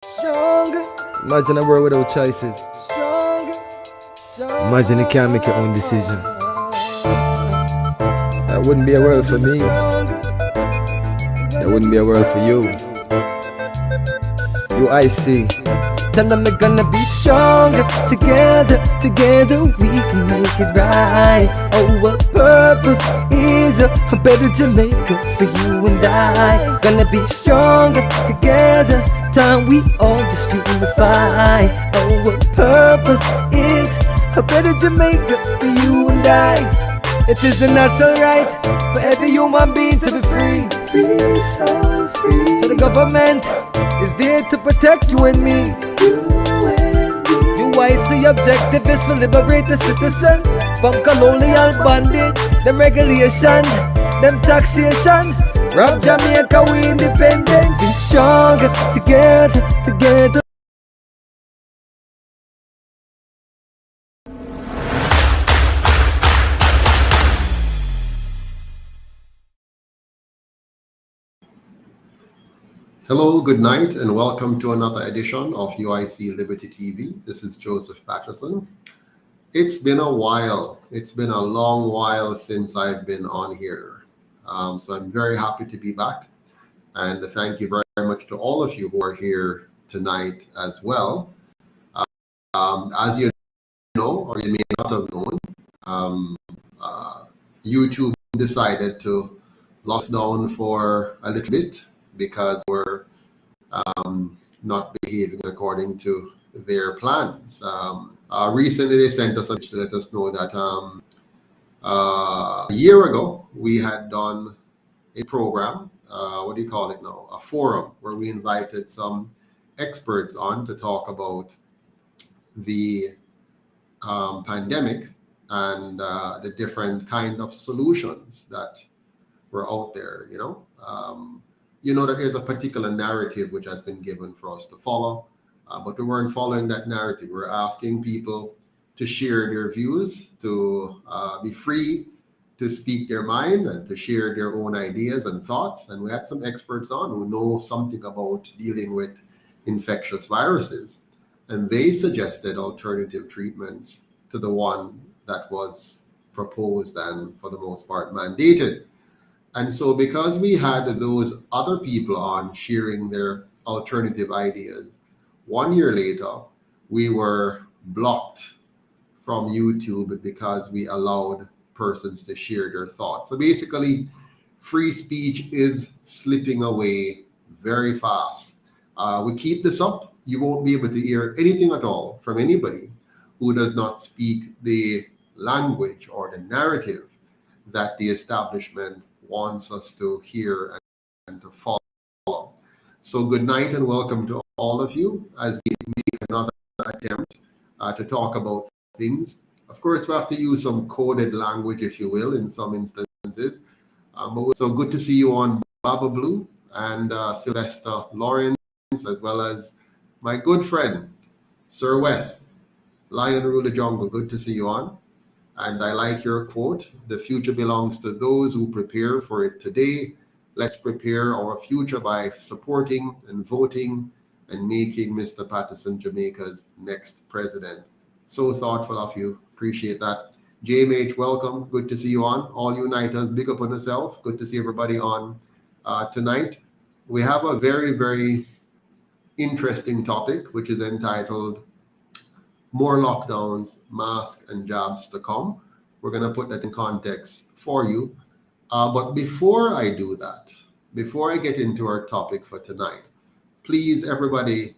Stronger. Imagine a world without choices. Stronger. Imagine you can't make your own decision. That wouldn't be a world for me. That wouldn't be a world for you. UIC. Tell them we're gonna be stronger. Together we can make it right. Our purpose is a better Jamaica for you and I. Gonna be stronger together. Time we all just unify. Our purpose is a better Jamaica for you and I. It is a natural right for every human being to be free. Free, so free. So the government is there to protect you and me. UIC objective is to liberate the citizens from colonial bondage, them regulation, them taxation. Rob Jamaica, we independent. Be stronger together. Hello, good night, and welcome to another edition of UIC Liberty TV. This is Joseph Patterson. It's been a while. It's been a long while since I've been on here. So I'm very happy to be back. And thank you very much to all of you who are here tonight as well. As you know, or you may not have known, YouTube decided to lock us down for a little bit because we're not behaving according to their plans. Recently, they sent us a message to let us know that a year ago, we had done a program, what do you call it now? A forum where we invited some experts on to talk about the pandemic and the different kind of solutions that were out there, you know. You know that there's a particular narrative which has been given for us to follow, but we weren't following that narrative. We're asking people to share their views, to be free to speak their mind and to share their own ideas and thoughts. And we had some experts on who know something about dealing with infectious viruses. And they suggested alternative treatments to the one that was proposed and for the most part mandated. And so because we had those other people on sharing their alternative ideas, 1 year later, we were blocked from YouTube because we allowed persons to share their thoughts. So basically, free speech is slipping away very fast. We keep this up, you won't be able to hear anything at all from anybody who does not speak the language or the narrative that the establishment wants us to hear and to follow. So good night and welcome to all of you as we make another attempt to talk about things. Of course, we have to use some coded language, if you will, in some instances. But so good to see you on Baba Blue and Sylvester Lawrence, as well as my good friend, Sir West, Lion Rule the Jungle. Good to see you on. And I like your quote, the future belongs to those who prepare for it today. Let's prepare our future by supporting and voting and making Mr. Patterson Jamaica's next president. So thoughtful of you. Appreciate that. JMH, welcome. Good to see you on. All uniters, big up on yourself. Good to see everybody on tonight. We have a very, very interesting topic, which is entitled More Lockdowns, Masks and Jabs to Come. We're going to put that in context for you. But before I do that, before I get into our topic for tonight, please, everybody,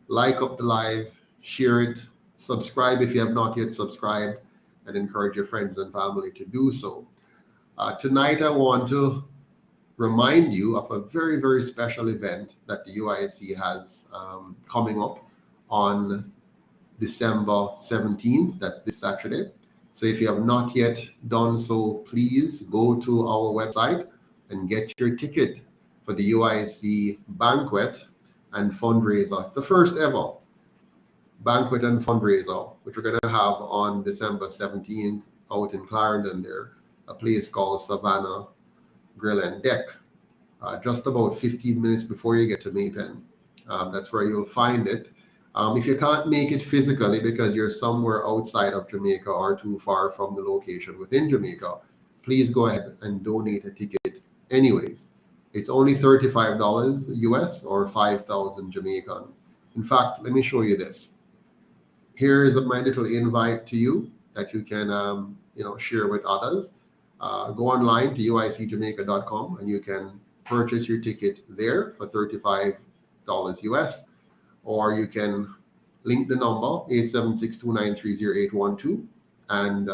like up the live, share it, subscribe if you have not yet subscribed, and encourage your friends and family to do so. Tonight, I want to remind you of a very, very special event that the UIC has coming up on December 17th, that's this Saturday. So if you have not yet done so, please go to our website and get your ticket for the UIC banquet and fundraiser, the first ever banquet and fundraiser, which we're going to have on December 17th out in Clarendon there, a place called Savannah Grill and Deck, just about 15 minutes before you get to Maypen. That's where you'll find it. If you can't make it physically because you're somewhere outside of Jamaica or too far from the location within Jamaica, please go ahead and donate a ticket anyways. It's only $35 US or 5,000 Jamaican. In fact, let me show you this. Here's my little invite to you that you can share with others. Go online to uicjamaica.com and you can purchase your ticket there for $35 US, or you can link the number 876-293-0812 and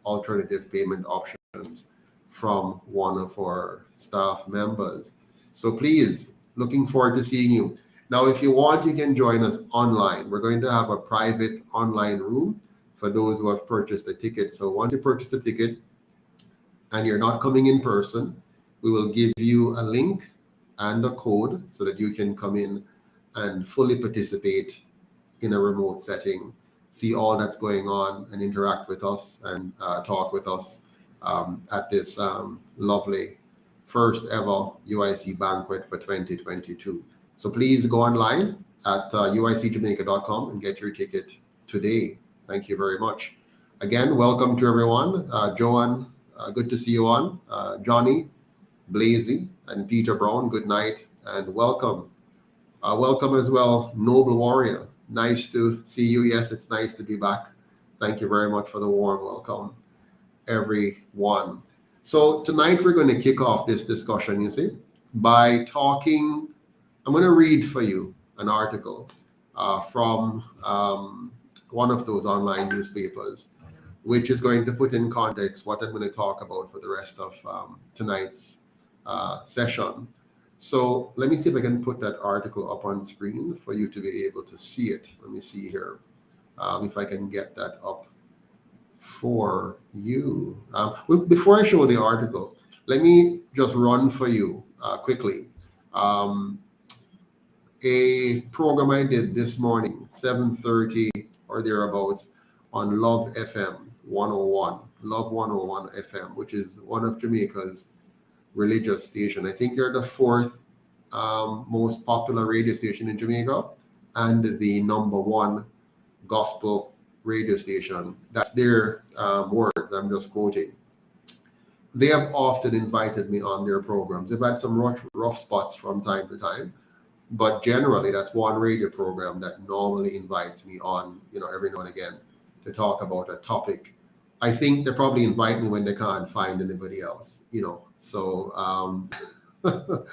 alternative payment options from one of our staff members. So please, looking forward to seeing you. Now, if you want, you can join us online. We're going to have a private online room for those who have purchased a ticket. So once you purchase a ticket and you're not coming in person, we will give you a link and a code so that you can come in and fully participate in a remote setting, see all that's going on and interact with us and talk with us at this lovely first ever UIC banquet for 2022. So please go online at uicjamaica.com and get your ticket today. Thank you very much. Again, welcome to everyone. Joanne, good to see you on. Johnny, Blazy, and Peter Brown, good night and welcome. Welcome as well, Noble Warrior. Nice to see you. Yes, it's nice to be back. Thank you very much for the warm welcome, everyone. So tonight we're going to kick off this discussion, you see, by talking. I'm going to read for you an article from one of those online newspapers, which is going to put in context what I'm going to talk about for the rest of tonight's session. So let me see if I can put that article up on screen for you to be able to see it. Let me see here if I can get that up for you. Before I show the article, let me just run for you quickly a program I did this morning, 7:30 or thereabouts, on Love FM 101, Love 101 FM, which is one of Jamaica's religious station. I think they're the fourth most popular radio station in Jamaica and the #1 gospel radio station. That's their words, I'm just quoting. They have often invited me on their programs. They've had some rough spots from time to time, but generally that's one radio program that normally invites me on, every now and again to talk about a topic. I think they probably invite me when they can't find anybody else, So, but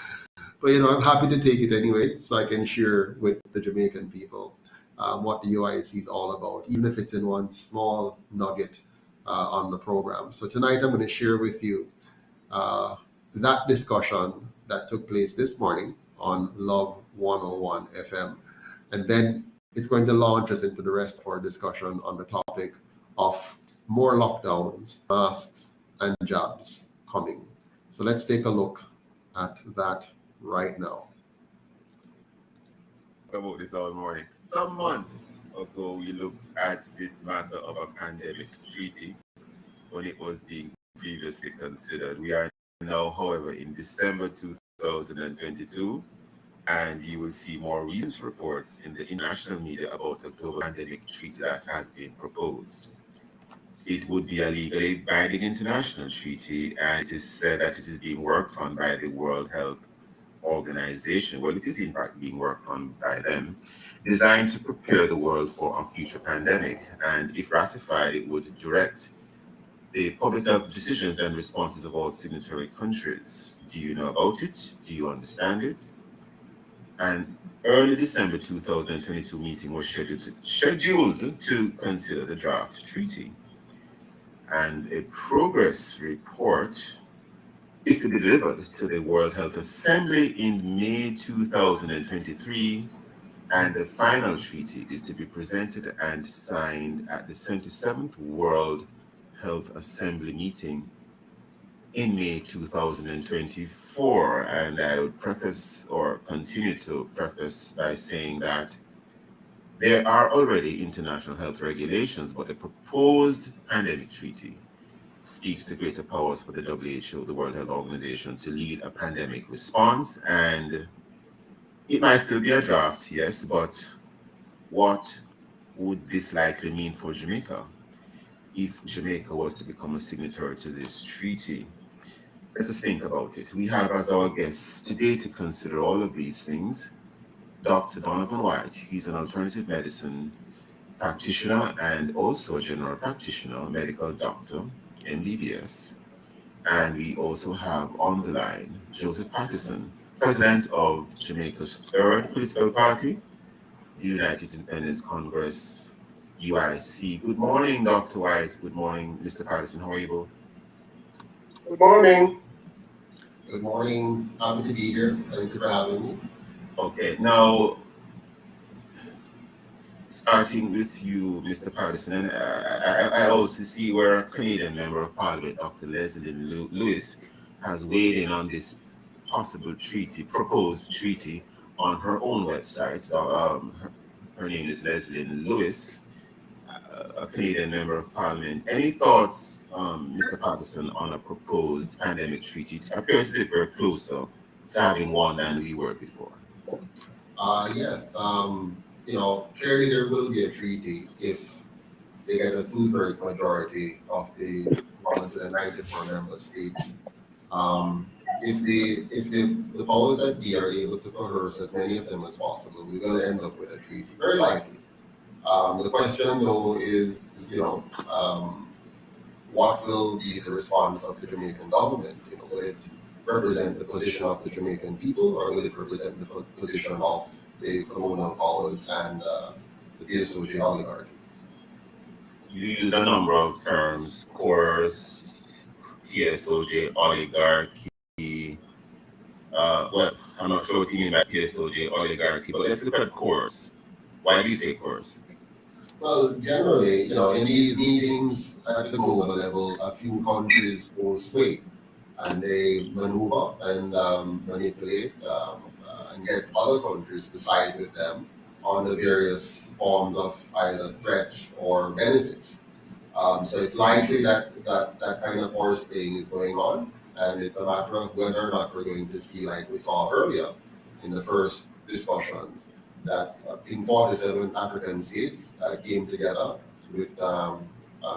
I'm happy to take it anyway, so I can share with the Jamaican people what the UIC is all about, even if it's in one small nugget on the program. So tonight I'm going to share with you that discussion that took place this morning on Love 101 FM, and then it's going to launch us into the rest of our discussion on the topic of more lockdowns, masks, and jabs coming. So let's take a look at that right now. About this all morning. Some months ago, we looked at this matter of a pandemic treaty when it was being previously considered. We are now, however, in December 2022, and you will see more recent reports in the international media about a global pandemic treaty that has been proposed. It would be a legally binding international treaty, and it is said that it is being worked on by the World Health Organization. Well, it is in fact being worked on by them, designed to prepare the world for a future pandemic. And if ratified, it would direct the public health decisions and responses of all signatory countries. Do you know about it? Do you understand it? An early December 2022 meeting was scheduled to consider the draft treaty. And a progress report is to be delivered to the World Health Assembly in May 2023, and the final treaty is to be presented and signed at the 77th World Health Assembly meeting in May 2024. And I would preface or continue to preface by saying that there are already international health regulations, but the proposed pandemic treaty speaks to greater powers for the WHO, the World Health Organization, to lead a pandemic response, and It might still be a draft, yes, but what would this likely mean for Jamaica if Jamaica was to become a signatory to this treaty? Let us think about it. We have as our guests today to consider all of these things Dr. Donovan White. He's an alternative medicine practitioner and also a general practitioner, medical doctor, MBBS. And we also have on the line Joseph Patterson, president of Jamaica's third political party, the United Independence Congress, UIC. Good morning, Dr. White. Good morning, Mr. Patterson. How are you both? Good morning. Good morning. Happy to be here. Thank you for having me. Okay, now starting with you, Mr. Patterson, and I also see where a Canadian member of Parliament, Dr. Leslie Lewis, has weighed in on this possible treaty, proposed treaty, on her own website. Her name is Leslie Lewis, a Canadian member of Parliament. Any thoughts, Mr. Patterson, on a proposed pandemic treaty? It appears as if we're closer to having one than we were before. Yes. Clearly there will be a treaty if they get a 2/3 majority of the 194 member states. If the powers that be are able to coerce as many of them as possible, we're going to end up with a treaty, very likely. The question, though, is, what will be the response of the Jamaican government? Will it represent the position of the Jamaican people, or will it represent the position of the colonial powers and the PSOJ Oligarchy? You use a number of terms: coerce, PSOJ Oligarchy. Well, I'm not sure what you mean by PSOJ Oligarchy, but let's look at coerce. Why do you say coerce? Well, generally, in these meetings at the global level, a few countries hold sway, and they maneuver and manipulate and get other countries to side with them on the various forms of either threats or benefits. So it's likely that kind of horse playing is going on, and it's a matter of whether or not we're going to see, like we saw earlier in the first discussions, that in 47 African states came together with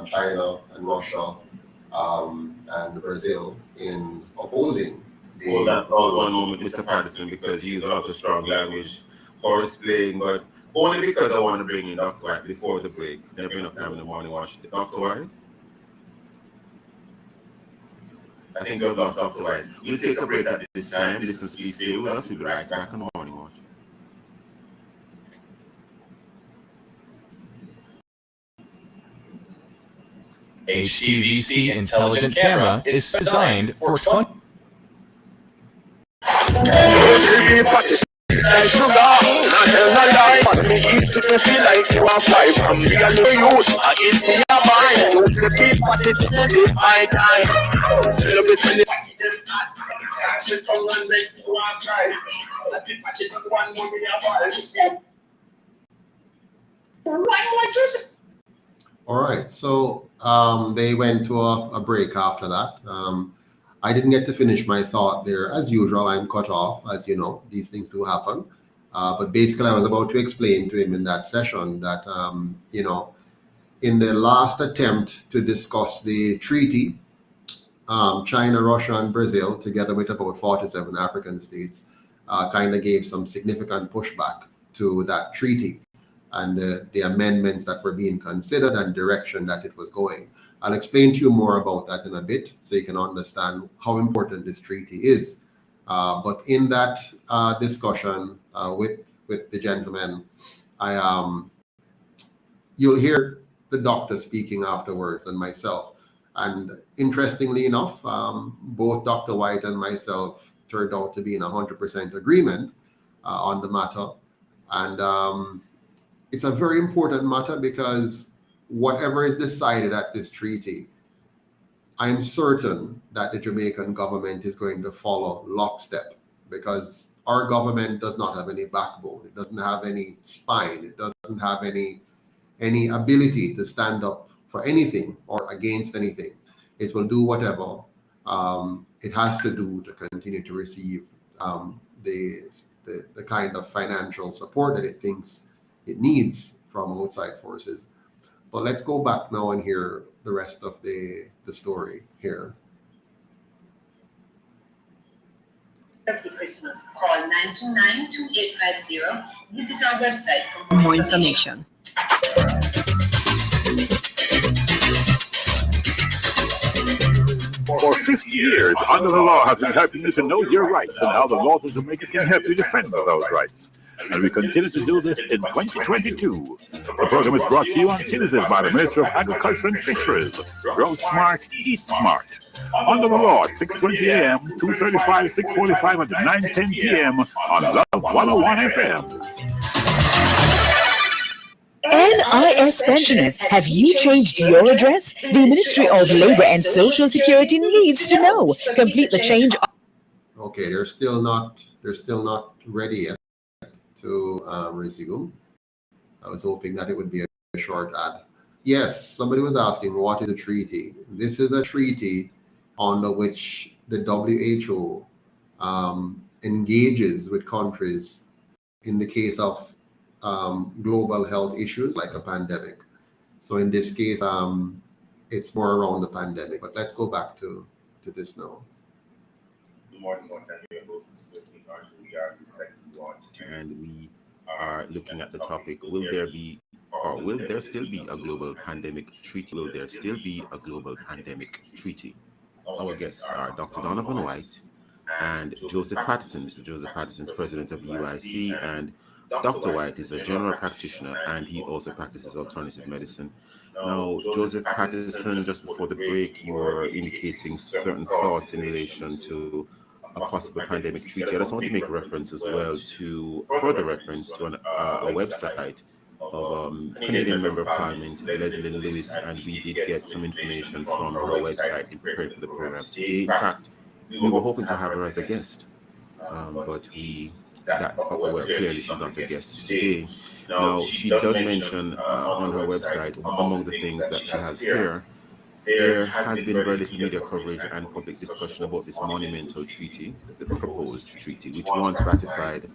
China and Russia and Brazil in opposing the... Hold on one moment, Mr. Patterson, because you use a lot of strong language, horse playing, but only because I want to bring in Dr. White before the break. Never enough time in the morning watch. Dr. White? I think we've lost Dr. White. We'll take a break at this time. Listen, please stay with us. We'll be right back on the morning watch. HTVC intelligent camera is designed for 20. All right, so they went to a break after that. I didn't get to finish my thought there. As usual, I'm cut off, as you know, these things do happen. But basically, I was about to explain to him in that session that, in the last attempt to discuss the treaty, China, Russia, and Brazil, together with about 47 African states, kind of gave some significant pushback to that treaty and the amendments that were being considered and direction that it was going. I'll explain to you more about that in a bit so you can understand how important this treaty is. But in that discussion with the gentleman, you'll hear the doctor speaking afterwards and myself. And interestingly enough, both Dr. White and myself turned out to be in 100% agreement on the matter. And it's a very important matter because whatever is decided at this treaty, I'm certain that the Jamaican government is going to follow lockstep, because our government does not have any backbone. It doesn't have any spine. It doesn't have any ability to stand up for anything or against anything. It will do whatever it has to do to continue to receive the the kind of financial support that it thinks it needs from outside forces. But let's go back now and hear the rest of the story here. Happy Christmas. Call 929-2850. Visit our website for more information. For 50 years, Under the Law has been helping you to know your rights and how the laws of Jamaica can help you defend those rights. And we continue to do this in 2022. The program is brought to you on Tuesdays by the Minister of Agriculture and Fisheries. Grow smart, eat smart. Under the Law at 6:20 a.m., 2:35, 6:45, and 9:10 p.m. on Love 101 FM. NIS pensioners, have you changed your address? The Ministry of Labor and Social Security needs to know. Complete the change. Okay, they're still not ready yet to resume. I was hoping that it would be a short ad. Yes, somebody was asking, what is a treaty? This is a treaty under which the WHO engages with countries in the case of global health issues like a pandemic. So in this case, it's more around the pandemic. But let's go back to this now. Good morning, we are the second watch, and we are looking at the topic: will there still be a global pandemic treaty? Will there still be a global pandemic treaty? Our guests are Dr. Donovan White and Joseph Patterson. Mr. Joseph Patterson is president of UIC, and Dr. White is a general practitioner, and he also practices alternative medicine. Now, Joseph Patterson, just before the break, you were indicating certain thoughts in relation to a possible pandemic treaty. I just want to make reference as well to further reference to a website of Canadian Member of Parliament, Leslie Lewis, and we did get some information from her website in preparing for the program today. In fact, we were hoping to have her as a guest, but clearly she's not a guest today. Now, she does mention on her website, among the things that she has here, there has been very little media coverage and public discussion about this monumental treaty, the proposed treaty, which once ratified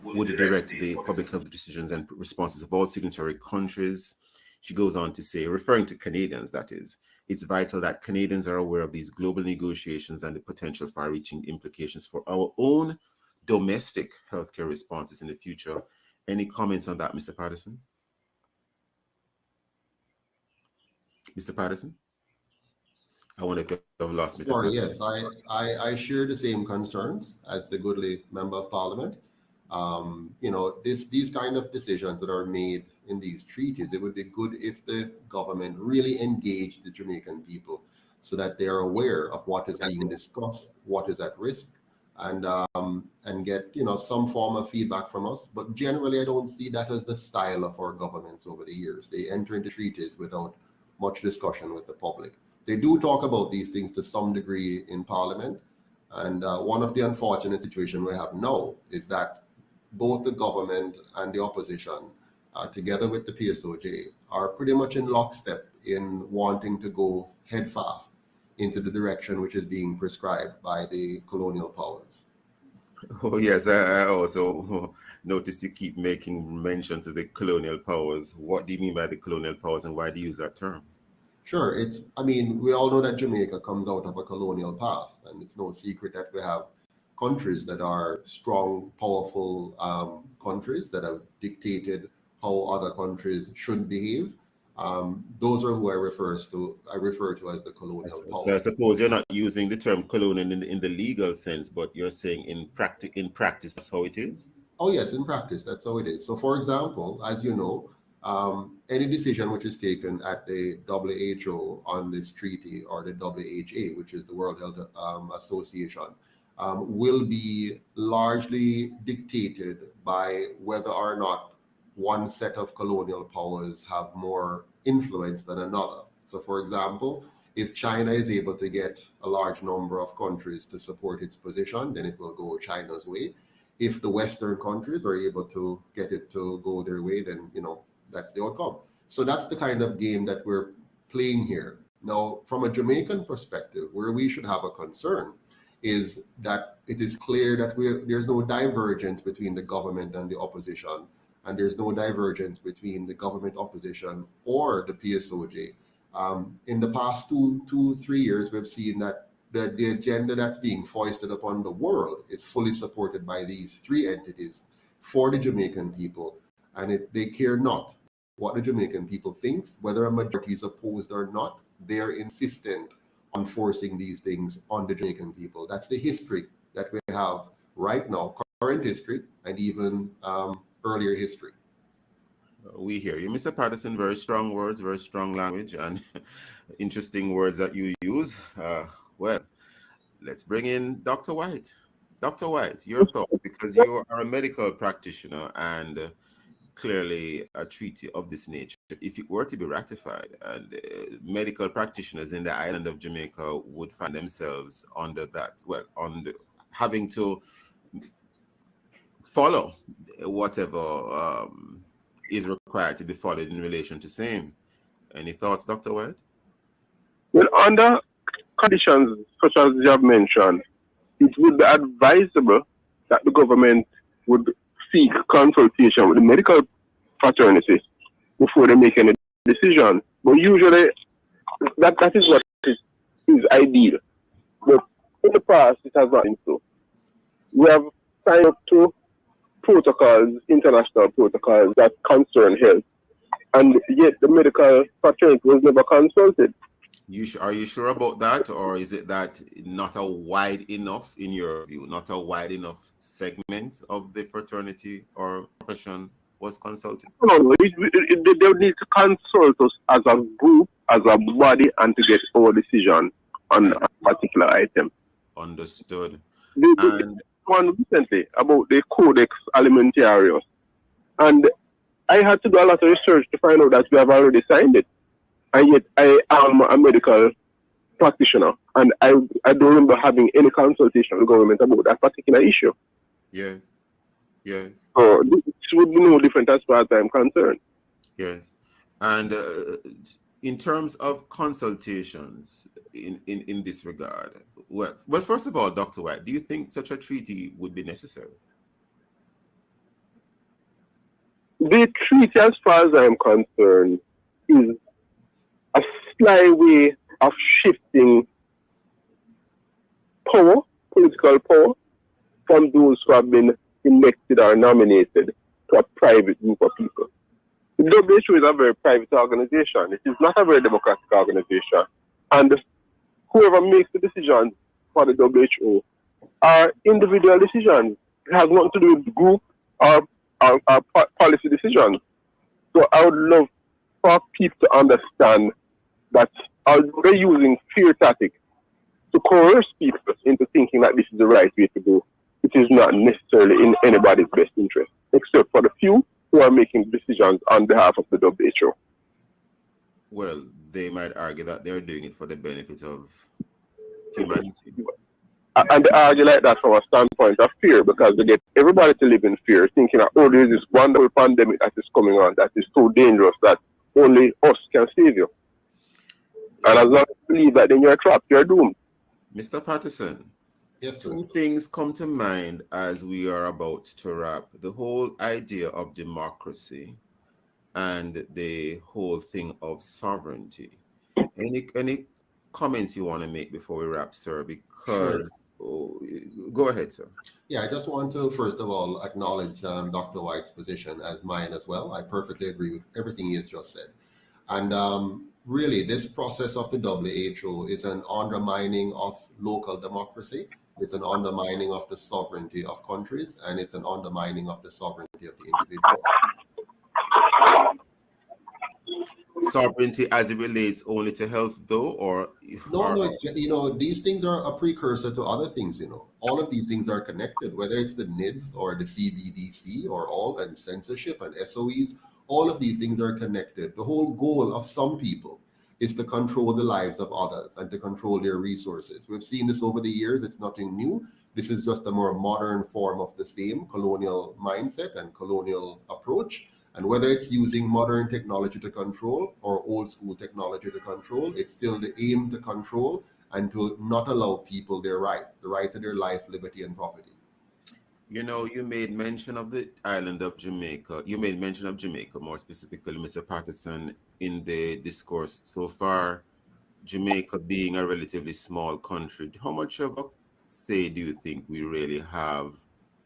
would direct the public health decisions and responses of all signatory countries. She goes on to say, referring to Canadians, that is, it's vital that Canadians are aware of these global negotiations and the potential far-reaching implications for our own domestic healthcare responses in the future. Any comments on that, Mr. Patterson? Mr. Patterson? I wonder if I've lost Mr. Sorry, Patterson. yes, I share the same concerns as the goodly member of parliament. These kind of decisions that are made in these treaties, it would be good if the government really engaged the Jamaican people so that they are aware of what is being discussed, what is at risk, and get some form of feedback from us. But generally, I don't see that as the style of our governments over the years. They enter into treaties without much discussion with the public. They do talk about these things to some degree in Parliament, and one of the unfortunate situations we have now is that both the government and the opposition, together with the PSOJ, are pretty much in lockstep in wanting to go headfast into the direction which is being prescribed by the colonial powers. Oh, yes, I also noticed you keep making mention to the colonial powers. What do you mean by the colonial powers, and why do you use that term? Sure, we all know that Jamaica comes out of a colonial past, and it's no secret that we have countries that are strong, powerful countries that have dictated how other countries should behave. Those are who I refer to as the colonial powers. So I suppose you're not using the term colonial in the legal sense, but you're saying in practice that's how it is? Oh yes, in practice that's how it is. So for example, as you know, any decision which is taken at the WHO on this treaty, or the WHA, which is the World Health Association, will be largely dictated by whether or not one set of colonial powers have more influence than another. So for example, if China is able to get a large number of countries to support its position, then it will go China's way. If the Western countries are able to get it to go their way, then that's the outcome. So that's the kind of game that we're playing here. Now, from a Jamaican perspective, where we should have a concern is that it is clear that there's no divergence between the government and the opposition, and there's no divergence between the government opposition or the PSOJ. In the past 2-3 years, we've seen that the agenda that's being foisted upon the world is fully supported by these three entities for the Jamaican people, and they care not what the Jamaican people thinks, whether a majority is opposed or not. They're insistent on forcing these things on the Jamaican people. That's the history that we have right now, current history, and even earlier history. We hear you, Mr. Patterson. Very strong words, very strong language, and interesting words that you use. Well, let's bring in Dr. White. Dr. White, your thoughts, because you are a medical practitioner, and clearly a treaty of this nature, if it were to be ratified, and medical practitioners in the island of Jamaica would find themselves under that, well, having to follow whatever is required to be followed in relation to same. Any thoughts, Dr. White? Well, under conditions such as you have mentioned, it would be advisable that the government would seek consultation with the medical fraternity before they make any decision. But usually, that is what is ideal. But in the past, it has not been so. We have signed up to protocols, international protocols that concern health, and yet the medical fraternity was never consulted. Are you sure about that, or is it that not a wide enough, in your view, not a wide enough segment of the fraternity or profession was consulted? No, they would need to consult us as a group, as a body, and to get our decision on a particular item. Understood. And one recently about the Codex Alimentarius, and I had to do a lot of research to find out that we have already signed it. And yet I am a medical practitioner, and I don't remember having any consultation with the government about that particular issue. Yes. Yes. So this would be no different as far as I'm concerned. Yes. And in terms of consultations in this regard, well, first of all, Dr. White, do you think such a treaty would be necessary? The treaty, as far as I'm concerned, is a sly way of shifting power, political power, from those who have been elected or nominated to a private group of people. The WHO is a very private organization. It is not a very democratic organization. And whoever makes the decisions for the WHO are individual decisions. It has nothing to do with group or policy decisions. So I would love for people to understand that they're using fear tactics to coerce people into thinking that this is the right way to go. It is not necessarily in anybody's best interest, except for the few who are making decisions on behalf of the WHO. Well, they might argue that they're doing it for the benefit of humanity. And they argue like that from a standpoint of fear, because they get everybody to live in fear, thinking that, oh, there is this wonderful pandemic that is coming on that is so dangerous that only us can save you. And as long as you believe that, then you're trapped, you're doomed. Mr. Patterson, Yes, sir. two things come to mind as we are about to wrap. The whole idea of democracy and the whole thing of sovereignty. Any comments you want to make before we wrap, sir? Because go ahead, sir. Yeah, I just want to first of all acknowledge Dr. White's position as mine as well. I perfectly agree with everything he has just said. And really, this process of the WHO is an undermining of local democracy. It's an undermining of the sovereignty of countries, and it's an undermining of the sovereignty of the individual. Sovereignty as it relates only to health, though, or no, it's, these things are a precursor to other things. All of these things are connected, whether it's the NIDS or the CBDC or and censorship and SOEs. All of these things are connected. The whole goal of some people is to control the lives of others and to control their resources. We've seen this over the years. It's nothing new. This is just a more modern form of the same colonial mindset and colonial approach. And whether it's using modern technology to control or old school technology to control, it's still the aim to control and to not allow people the right to their life, liberty, and property. You know, you made mention of the island of Jamaica. You made mention of Jamaica, more specifically, Mr. Patterson, in the discourse so far. Jamaica being a relatively small country, how much of a say do you think we really have,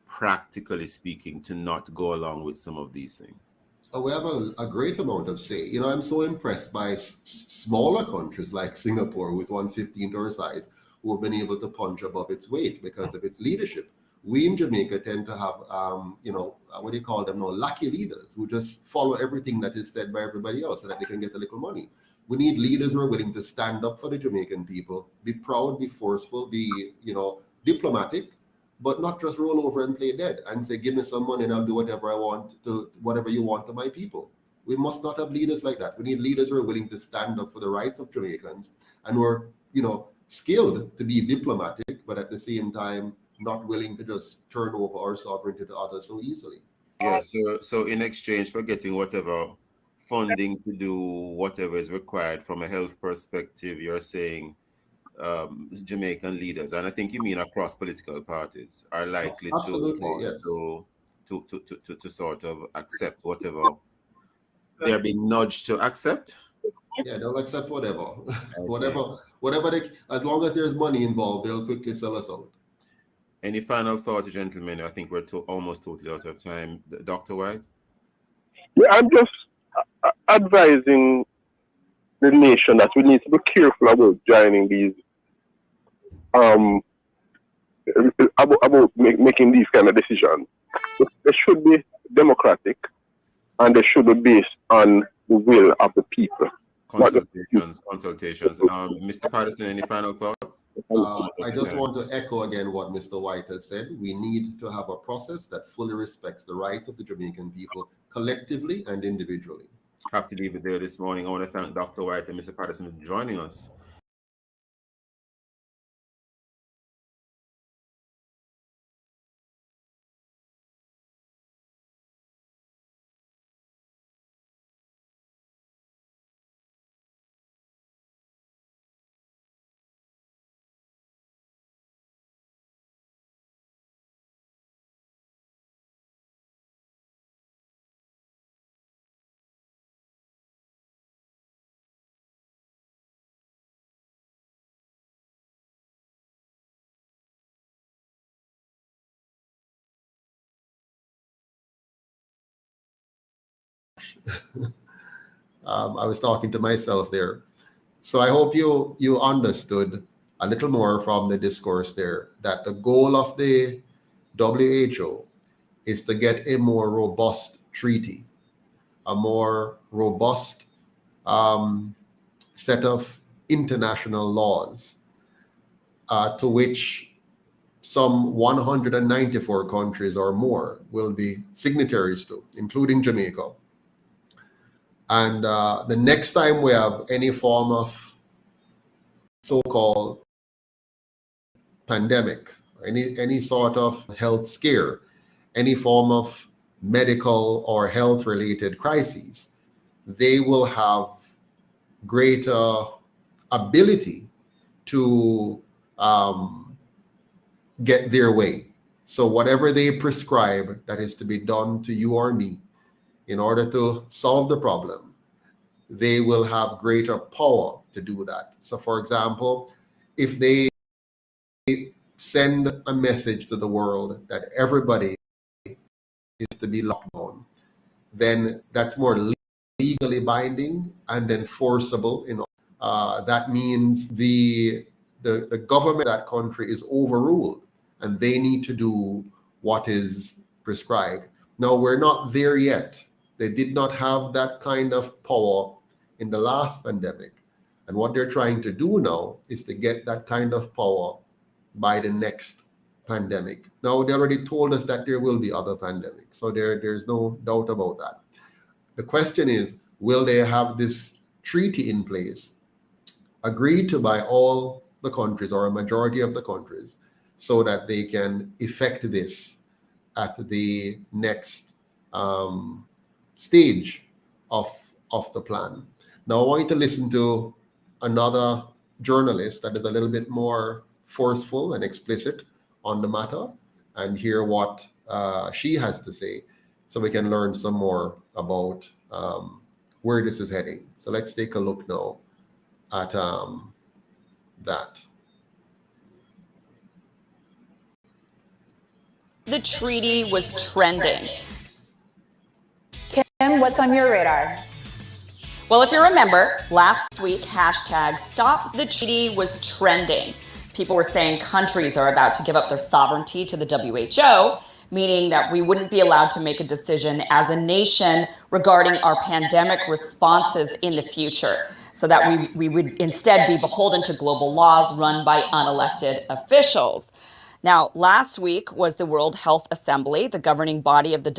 practically speaking, to not go along with some of these things? We have a great amount of say. You know, I'm so impressed by smaller countries like Singapore with 1/15 our size, who have been able to punch above its weight because of its leadership. We in Jamaica tend to have, what do you call them now, lucky leaders who just follow everything that is said by everybody else so that they can get a little money. We need leaders who are willing to stand up for the Jamaican people, be proud, be forceful, be, diplomatic, but not just roll over and play dead and say, give me some money and I'll do whatever I want to, whatever you want to my people. We must not have leaders like that. We need leaders who are willing to stand up for the rights of Jamaicans and who are, skilled to be diplomatic, but at the same time, not willing to just turn over our sovereignty to others so easily. Yeah, so in exchange for getting whatever funding to do whatever is required from a health perspective, you're saying Jamaican leaders, and I think you mean across political parties, are likely to sort of accept whatever they're being nudged to accept. Yeah, they'll accept whatever. whatever they, as long as there's money involved, they'll quickly sell us out. Any final thoughts, gentlemen? I think we're almost totally out of time. Dr. White? Yeah, I'm just advising the nation that we need to be careful about joining these, about making these kind of decisions. They should be democratic and they should be based on the will of the people. Consultations. Mr. Patterson, any final thoughts? I just want to echo again what Mr. White has said. We need to have a process that fully respects the rights of the Jamaican people collectively and individually. I have to leave it there this morning. I want to thank Dr. White and Mr. Patterson for joining us. I was talking to myself there. So I hope you understood a little more from the discourse there that the goal of the WHO is to get a more robust treaty, a more robust set of international laws to which some 194 countries or more will be signatories to, including Jamaica. And the next time we have any form of so-called pandemic, any sort of health scare, any form of medical or health-related crises, they will have greater ability to get their way. So whatever they prescribe that is to be done to you or me in order to solve the problem, they will have greater power to do that. So for example, if they send a message to the world that everybody is to be locked down, then that's more legally binding and enforceable. That means the government of that country is overruled and they need to do what is prescribed. Now, we're not there yet. They did not have that kind of power in the last pandemic. And what they're trying to do now is to get that kind of power by the next pandemic. Now, they already told us that there will be other pandemics. So there's no doubt about that. The question is, will they have this treaty in place, agreed to by all the countries or a majority of the countries, so that they can effect this at the next stage of the plan? Now, I want you to listen to another journalist that is a little bit more forceful and explicit on the matter and hear what she has to say, so we can learn some more about where this is heading. So let's take a look now at that. The treaty was trending. Kim, what's on your radar? Well, if you remember, last week, hashtag Stop the Treaty was trending. People were saying countries are about to give up their sovereignty to the WHO, meaning that we wouldn't be allowed to make a decision as a nation regarding our pandemic responses in the future, so that we would instead be beholden to global laws run by unelected officials. Now, last week was the World Health Assembly, the governing body of the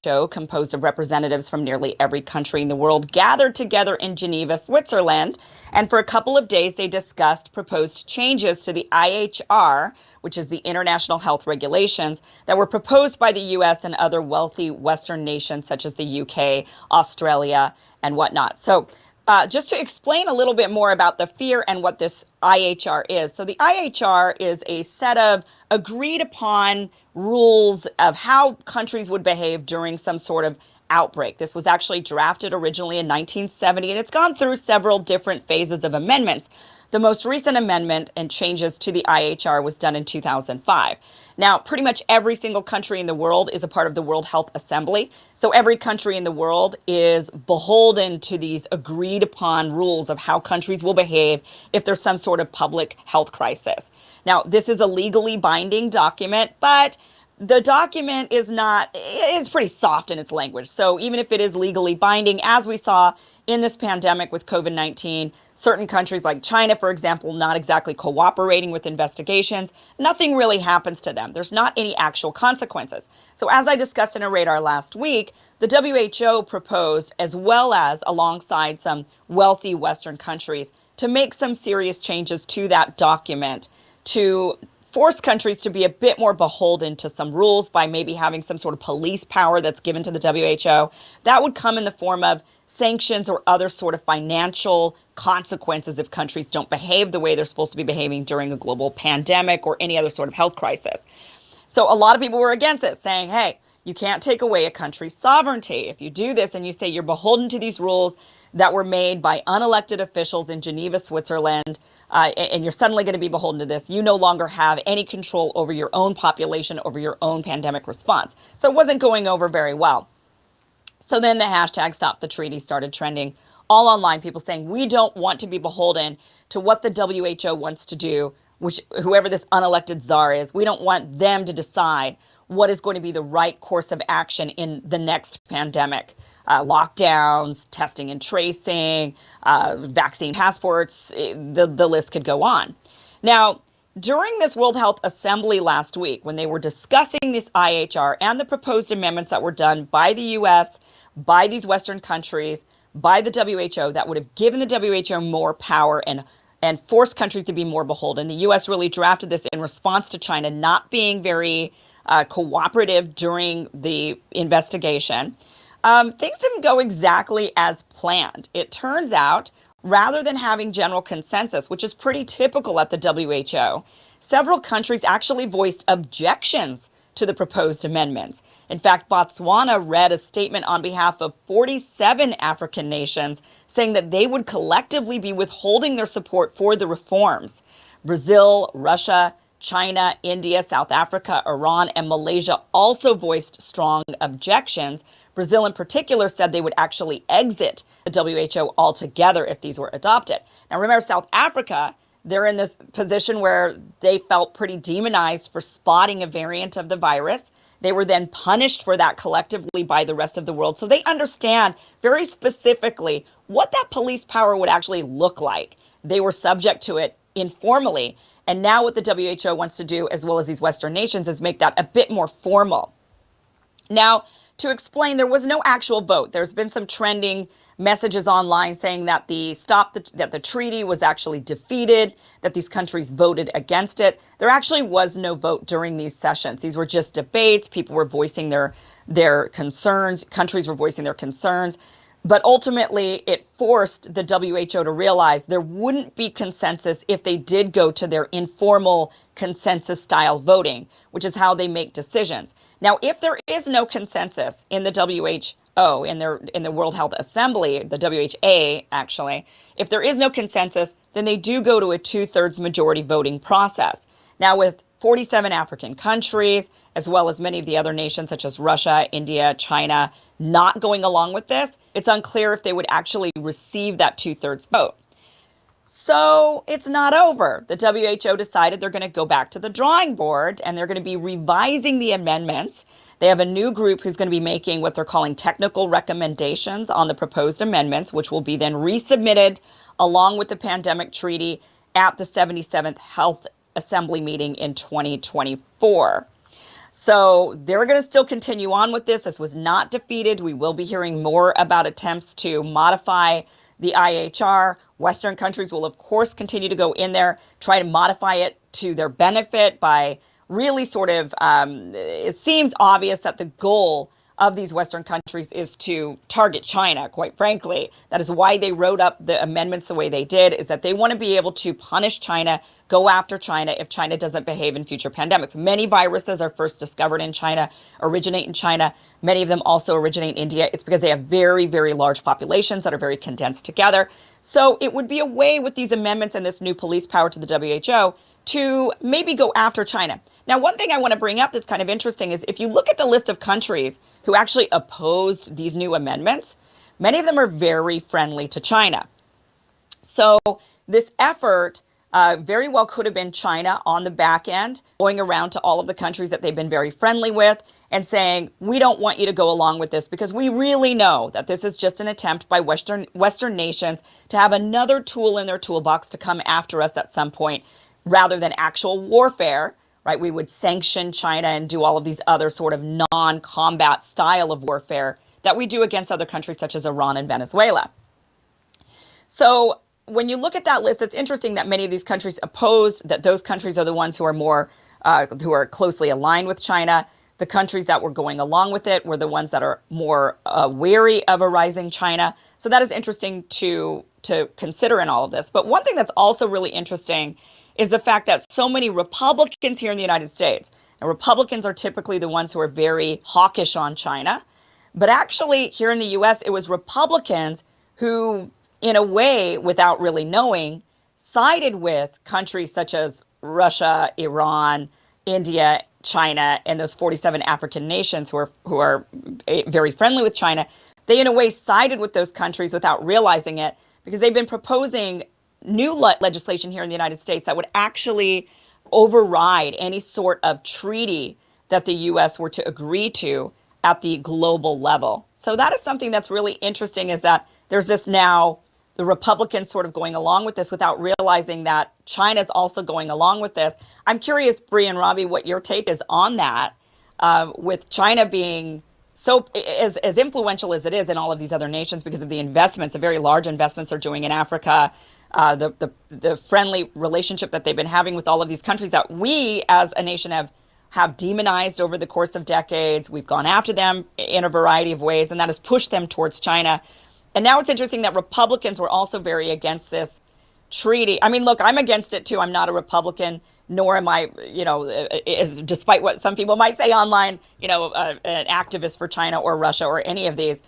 WHO, composed of representatives from nearly every country in the world, gathered together in Geneva, Switzerland. And for a couple of days, they discussed proposed changes to the IHR, which is the International Health Regulations, that were proposed by the US and other wealthy Western nations, such as the UK, Australia, and whatnot. So just to explain a little bit more about the fear and what this IHR is. So the IHR is a set of agreed upon rules of how countries would behave during some sort of outbreak. This was actually drafted originally in 1970, and it's gone through several different phases of amendments. The most recent amendment and changes to the IHR was done in 2005. Now, pretty much every single country in the world is a part of the World Health Assembly. So every country in the world is beholden to these agreed upon rules of how countries will behave if there's some sort of public health crisis. Now, this is a legally binding document, but the document is not, it's pretty soft in its language. So even if it is legally binding, as we saw in this pandemic with COVID-19, certain countries like China, for example, not exactly cooperating with investigations, nothing really happens to them. There's not any actual consequences. So as I discussed in a radar last week, the WHO proposed, as well as alongside some wealthy Western countries, to make some serious changes to that document to force countries to be a bit more beholden to some rules by maybe having some sort of police power that's given to the WHO. That would come in the form of sanctions or other sort of financial consequences if countries don't behave the way they're supposed to be behaving during a global pandemic or any other sort of health crisis. So a lot of people were against it, saying, hey, you can't take away a country's sovereignty. If you do this and you say you're beholden to these rules that were made by unelected officials in Geneva, Switzerland, and you're suddenly going to be beholden to this, you no longer have any control over your own population, over your own pandemic response. So it wasn't going over very well. So then the hashtag Stop the Treaty started trending all online, people saying, we don't want to be beholden to what the WHO wants to do, which whoever this unelected czar is, we don't want them to decide what is going to be the right course of action in the next pandemic. Lockdowns, testing and tracing, vaccine passports, the list could go on. Now, during this World Health Assembly last week, when they were discussing this IHR and the proposed amendments that were done by the US, by these Western countries, by the WHO, that would have given the WHO more power and forced countries to be more beholden. The US really drafted this in response to China not being very cooperative during the investigation. Things didn't go exactly as planned. It turns out, rather than having general consensus, which is pretty typical at the WHO, several countries actually voiced objections to the proposed amendments. In fact, Botswana read a statement on behalf of 47 African nations saying that they would collectively be withholding their support for the reforms. Brazil, Russia, China, India, South Africa, Iran, and Malaysia also voiced strong objections. Brazil in particular said they would actually exit the WHO altogether if these were adopted. Now remember, South Africa, they're in this position where they felt pretty demonized for spotting a variant of the virus. They were then punished for that collectively by the rest of the world. So they understand very specifically what that police power would actually look like. They were subject to it informally. And now what the WHO wants to do, as well as these Western nations, is make that a bit more formal. Now, to explain, there was no actual vote. There's been some trending messages online saying that that the treaty was actually defeated, that these countries voted against it. There actually was no vote during these sessions. These were just debates. People were voicing their concerns. Countries were voicing their concerns. But ultimately, it forced the WHO to realize there wouldn't be consensus if they did go to their informal consensus-style voting, which is how they make decisions. Now, if there is no consensus in the WHO, in the World Health Assembly, the WHA actually, if there is no consensus, then they do go to a 2/3 majority voting process. Now, with 47 African countries, as well as many of the other nations such as Russia, India, China, not going along with this, it's unclear if they would actually receive that 2/3 vote. So it's not over. The WHO decided they're going to go back to the drawing board and they're going to be revising the amendments. They have a new group who's going to be making what they're calling technical recommendations on the proposed amendments, which will be then resubmitted along with the pandemic treaty at the 77th Health Assembly meeting in 2024. So they're going to still continue on with this. This was not defeated. We will be hearing more about attempts to modify the IHR. Western countries will, of course, continue to go in there, try to modify it to their benefit by really sort of, it seems obvious that the goal of these Western countries is to target China, quite frankly. That is why they wrote up the amendments the way they did, is that they want to be able to punish China, go after China if China doesn't behave in future pandemics. Many viruses are first discovered in China, originate in China. Many of them also originate in India. It's because they have very, very large populations that are very condensed together. So it would be a way with these amendments and this new police power to the WHO to maybe go after China. Now, one thing I want to bring up that's kind of interesting is if you look at the list of countries who actually opposed these new amendments, many of them are very friendly to China. So this effort very well could have been China on the back end, going around to all of the countries that they've been very friendly with and saying, we don't want you to go along with this because we really know that this is just an attempt by Western nations to have another tool in their toolbox to come after us at some point rather than actual warfare. Right, we would sanction China and do all of these other sort of non-combat style of warfare that we do against other countries such as Iran and Venezuela. So when you look at that list, it's interesting that many of these countries oppose, that those countries are the ones who are more, who are closely aligned with China. The countries that were going along with it were the ones that are more wary of a rising China. So that is interesting to consider in all of this. But one thing that's also really interesting is the fact that so many Republicans here in the United States, and Republicans are typically the ones who are very hawkish on China, but actually here in the US, it was Republicans who, in a way, without really knowing, sided with countries such as Russia, Iran, India, China, and those 47 African nations who are very friendly with China. They, in a way, sided with those countries without realizing it because they've been proposing new legislation here in the United States that would actually override any sort of treaty that the U.S. were to agree to at the global level. So that is something that's really interesting, is that there's this now, the Republicans sort of going along with this without realizing that China's also going along with this. I'm curious, Bree and Robbie, what your take is on that, with China being so as influential as it is in all of these other nations because of the investments, the very large investments they're doing in Africa, the friendly relationship that they've been having with all of these countries that we as a nation have demonized over the course of decades. We've gone after them in a variety of ways, and that has pushed them towards China. And now it's interesting that Republicans were also very against this treaty. I mean, look, I'm against it too. I'm not a Republican, nor am I, despite what some people might say online, an activist for China or Russia or any of these.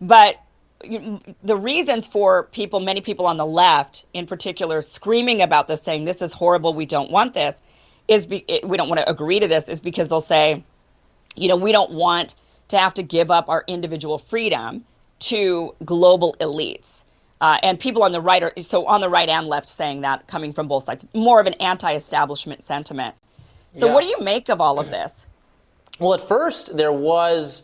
But the reasons for many people on the left in particular, screaming about this, saying this is horrible, we don't want this, we don't want to agree to this, is because they'll say, we don't want to have to give up our individual freedom to global elites. And people on the right on the right and left saying that, coming from both sides, more of an anti-establishment sentiment. So what do you make of all of this? Well, at first there was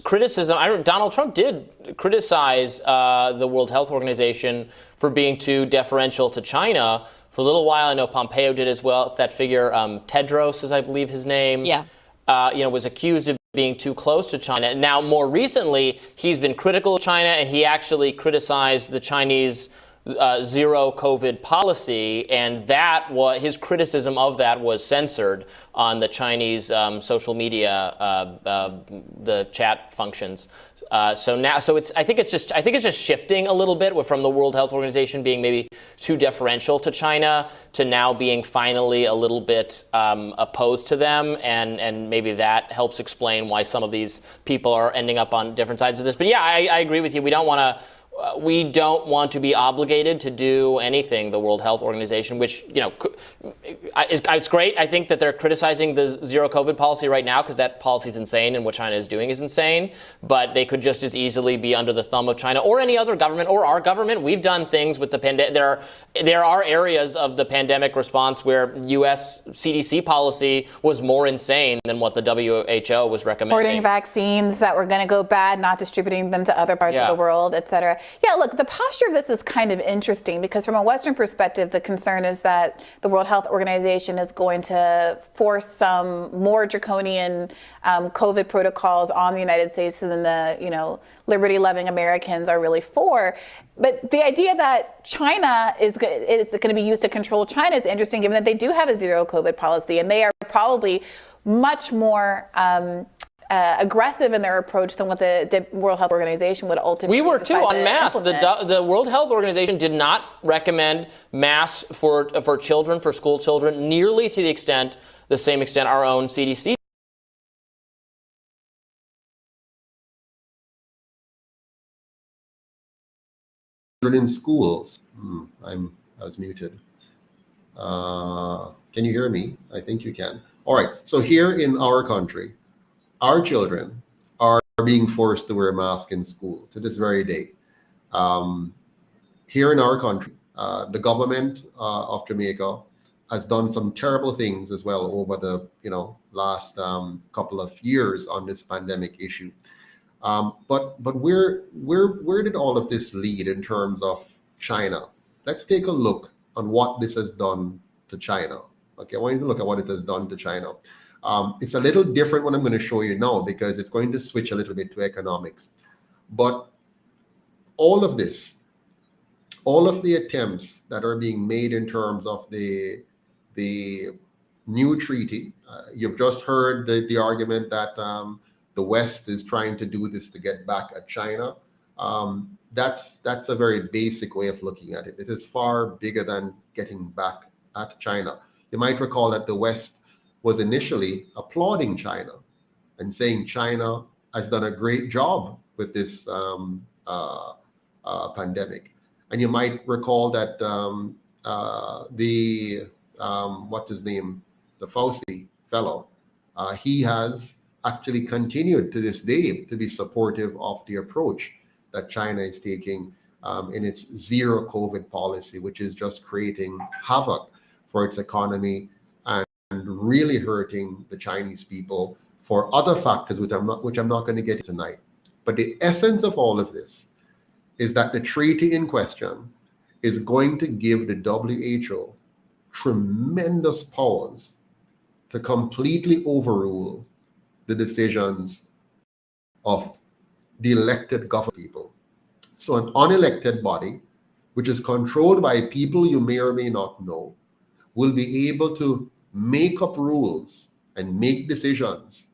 criticism. Donald Trump did criticize the World Health Organization for being too deferential to China. For a little while, I know Pompeo did as well. It's that figure, Tedros is, I believe, his name. Yeah. Was accused of being too close to China. Now, more recently, he's been critical of China, and he actually criticized the Chinese zero COVID policy, and that was his criticism of that was censored on the Chinese social media, the chat functions. So I think it's just shifting a little bit from the World Health Organization being maybe too deferential to China to now being finally a little bit opposed to them, and maybe that helps explain why some of these people are ending up on different sides of this. But yeah, I agree with you. We don't want to be obligated to do anything, the World Health Organization, which, it's great. I think that they're criticizing the zero COVID policy right now because that policy is insane and what China is doing is insane. But they could just as easily be under the thumb of China or any other government or our government. We've done things with the pandemic. There are areas of the pandemic response where U.S. CDC policy was more insane than what the WHO was recommending. Hoarding vaccines that were going to go bad, not distributing them to other parts of the world, et cetera. Yeah, look, the posture of this is kind of interesting because from a Western perspective, the concern is that the World Health Organization is going to force some more draconian COVID protocols on the United States than the, liberty-loving Americans are really for. But the idea that China it's going to be used to control China is interesting, given that they do have a zero COVID policy, and they are probably much more aggressive in their approach than what the World Health Organization would ultimately. We were too on masks. The World Health Organization did not recommend masks for children, for school children, nearly to the same extent our own CDC. In schools, I was muted. Can you hear me? I think you can. All right. So here in our country, our children are being forced to wear a mask in school to this very day. Here in our country, the government of Jamaica has done some terrible things as well over the last couple of years on this pandemic issue. But where did all of this lead in terms of China? Let's take a look on what this has done to China. Okay, I want you to look at what it has done to China. It's a little different what I'm going to show you now because it's going to switch a little bit to economics. But all of this, all of the attempts that are being made in terms of the new treaty, you've just heard the argument that the West is trying to do this to get back at China. That's a very basic way of looking at it. It is far bigger than getting back at China. You might recall that the West was initially applauding China and saying China has done a great job with this pandemic. And you might recall that what's his name, the Fauci fellow, he has actually continued to this day to be supportive of the approach that China is taking in its zero COVID policy, which is just creating havoc for its economy and really hurting the Chinese people for other factors, which I'm not going to get to tonight. But the essence of all of this is that the treaty in question is going to give the WHO tremendous powers to completely overrule the decisions of the elected government people. So an unelected body, which is controlled by people you may or may not know, will be able to make up rules and make decisions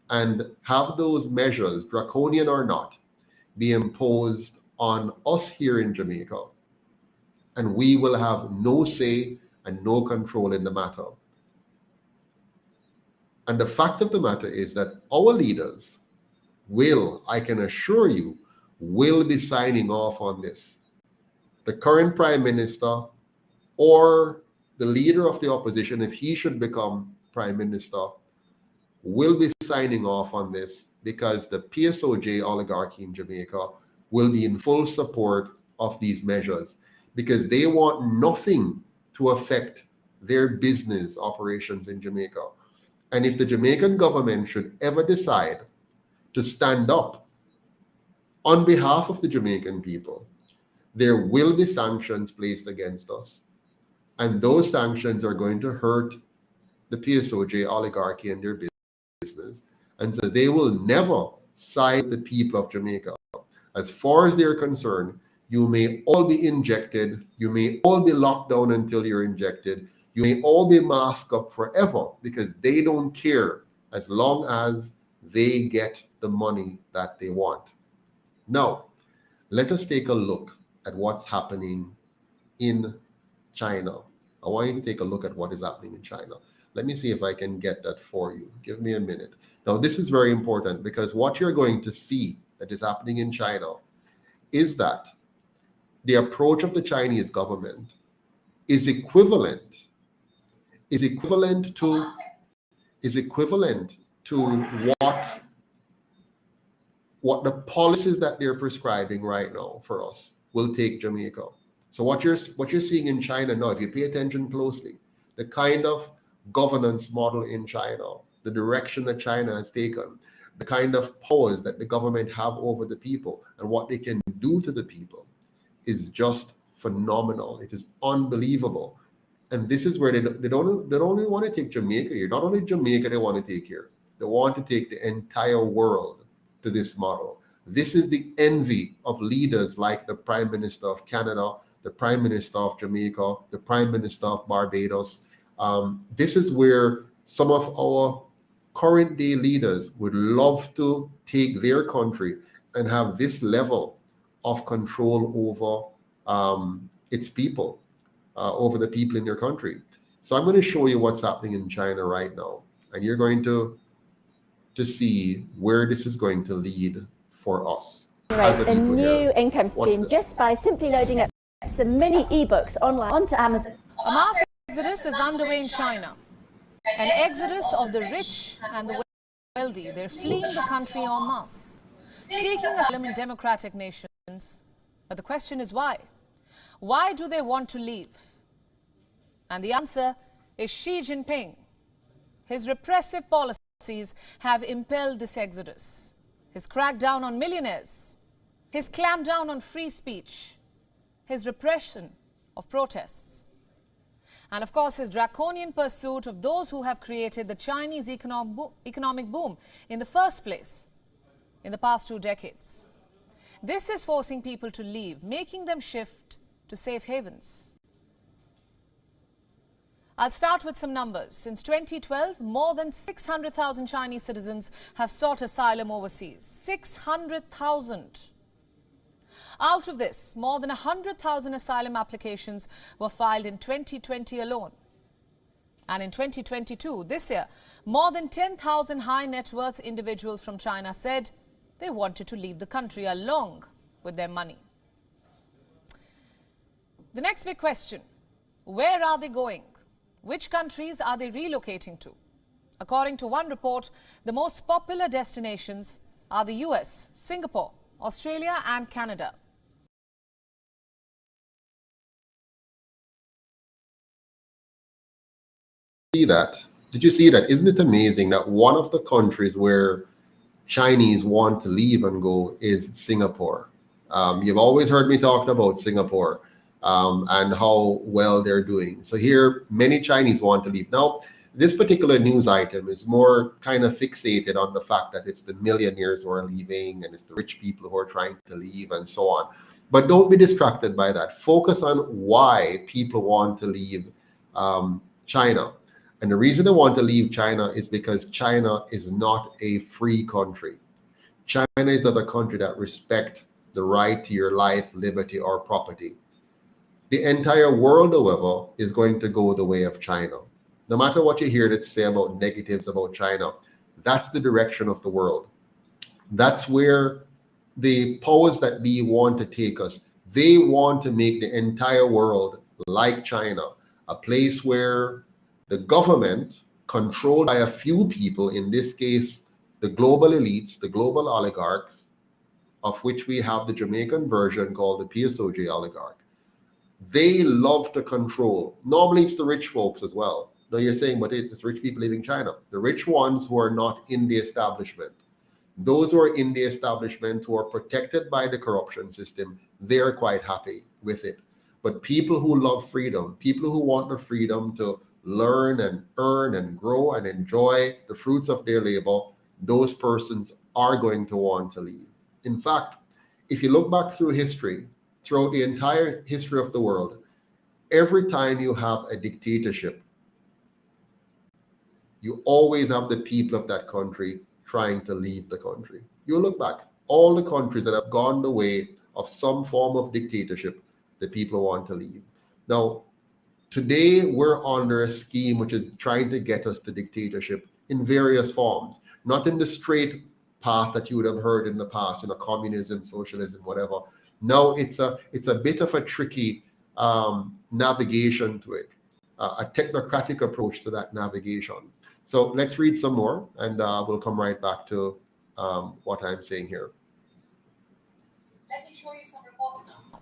and have those measures, draconian or not, be imposed on us here in Jamaica. And we will have no say and no control in the matter. And the fact of the matter is that our leaders will, I can assure you, will be signing off on this. The current Prime Minister or the leader of the opposition, if he should become Prime Minister, will be signing off on this because the PSOJ Oligarchy in Jamaica will be in full support of these measures because they want nothing to affect their business operations in Jamaica. And if the Jamaican government should ever decide to stand up on behalf of the Jamaican people, there will be sanctions placed against us. And those sanctions are going to hurt the PSOJ oligarchy and their business. And so they will never side with the people of Jamaica. As far as they're concerned, You may all be injected. You may all be locked down until you're injected. You may all be masked up forever because they don't care as long as they get the money that they want. Now, let us take a look at what's happening in China. I want you to take a look at what is happening in China. Let me see if I can get that for you. Give me a minute. Now, this is very important because what you're going to see that is happening in China is that the approach of the Chinese government is equivalent to what the policies that they're prescribing right now for us will take Jamaica. So what you're seeing in China now, if you pay attention closely, the kind of governance model in China, the direction that China has taken, the kind of powers that the government have over the people and what they can do to the people is just phenomenal. It is unbelievable. And this is where they don't only want to take Jamaica here. Not only Jamaica they want to take here. They want to take the entire world to this model. This is the envy of leaders like the Prime Minister of Canada, the Prime Minister of Jamaica, the Prime Minister of Barbados. This is where some of our current day leaders would love to take their country and have this level of control over its people, over the people in their country. So I'm going to show you what's happening in China right now. And you're going to see where this is going to lead for us. A new income stream just by simply loading up some mini ebooks online onto Amazon. A mass exodus is underway in China. An exodus of the rich and the wealthy. They're fleeing the country en masse, seeking asylum in democratic nations. But the question is why? Why do they want to leave? And the answer is Xi Jinping. His repressive policies have impelled this exodus. His crackdown on millionaires, his clampdown on free speech, his repression of protests, and of course his draconian pursuit of those who have created the Chinese economic boom in the first place in the past 2 decades. This is forcing people to leave, making them shift to safe havens. I'll start with some numbers. Since 2012, more than 600,000 Chinese citizens have sought asylum overseas. 600,000. Out of this, more than 100,000 asylum applications were filed in 2020 alone. And in 2022, this year, more than 10,000 high net worth individuals from China said they wanted to leave the country along with their money. The next big question, where are they going? Which countries are they relocating to? According to one report, the most popular destinations are the US, Singapore, Australia and Canada. Did you see that? Isn't it amazing that one of the countries where Chinese want to leave and go is Singapore? You've always heard me talk about Singapore and how well they're doing. So here, many Chinese want to leave. Now, this particular news item is more kind of fixated on the fact that it's the millionaires who are leaving and it's the rich people who are trying to leave and so on. But don't be distracted by that. Focus on why people want to leave China. And the reason they want to leave China is because China is not a free country. China is not a country that respects the right to your life, liberty, or property. The entire world, however, is going to go the way of China. No matter what you hear that say about negatives about China, that's the direction of the world. That's where the powers that be want to take us. They want to make the entire world like China, a place where the government, controlled by a few people, in this case, the global elites, the global oligarchs, of which we have the Jamaican version called the PSOJ Oligarch. They love to control. Normally it's the rich folks as well. Now you're saying, but it's rich people leaving China. The rich ones who are not in the establishment. Those who are in the establishment, who are protected by the corruption system, they're quite happy with it. But people who love freedom, people who want the freedom to learn and earn and grow and enjoy the fruits of their labor, those persons are going to want to leave. In fact, if you look back through history, throughout the entire history of the world, every time you have a dictatorship, you always have the people of that country trying to leave the country. You look back, all the countries that have gone the way of some form of dictatorship, the people want to leave. Now, today we're under a scheme which is trying to get us to dictatorship in various forms, not in the straight path that you would have heard in the past, communism, socialism, whatever. Now it's a bit of a tricky navigation to it, a technocratic approach to that navigation. So let's read some more, and we'll come right back to what I'm saying here. Let me show you some reports now.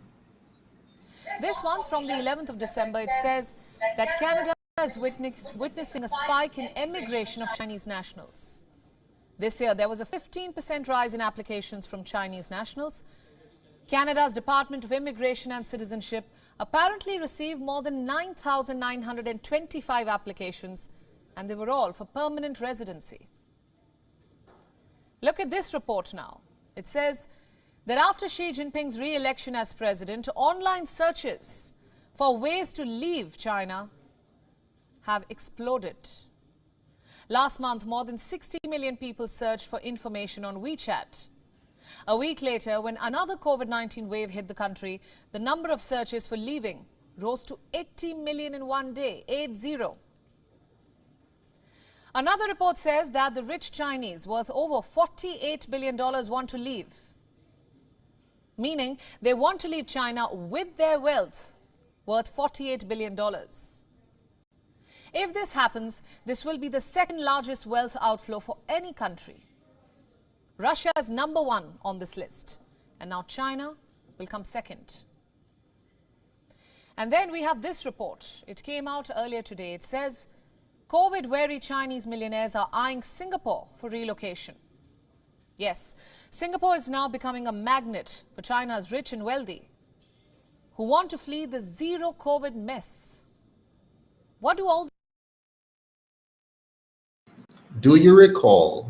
This one's from the 11th of December. It says that Canada is witnessing a spike in emigration of Chinese nationals. This year, there was a 15% rise in applications from Chinese nationals. Canada's Department of Immigration and Citizenship apparently received more than 9,925 applications, and they were all for permanent residency. Look at this report now. It says that after Xi Jinping's re-election as president, online searches for ways to leave China have exploded. Last month, more than 60 million people searched for information on WeChat. A week later, when another COVID-19 wave hit the country, the number of searches for leaving rose to 80 million in one day, 80. Another report says that the rich Chinese worth over $48 billion want to leave, meaning they want to leave China with their wealth worth $48 billion. If this happens, this will be the second largest wealth outflow for any country. Russia is number one on this list, and now China will come second. And then we have this report. It came out earlier today. It says COVID-weary Chinese millionaires are eyeing Singapore for relocation. Yes, Singapore is now becoming a magnet for China's rich and wealthy who want to flee the zero COVID mess. What do all... Do you recall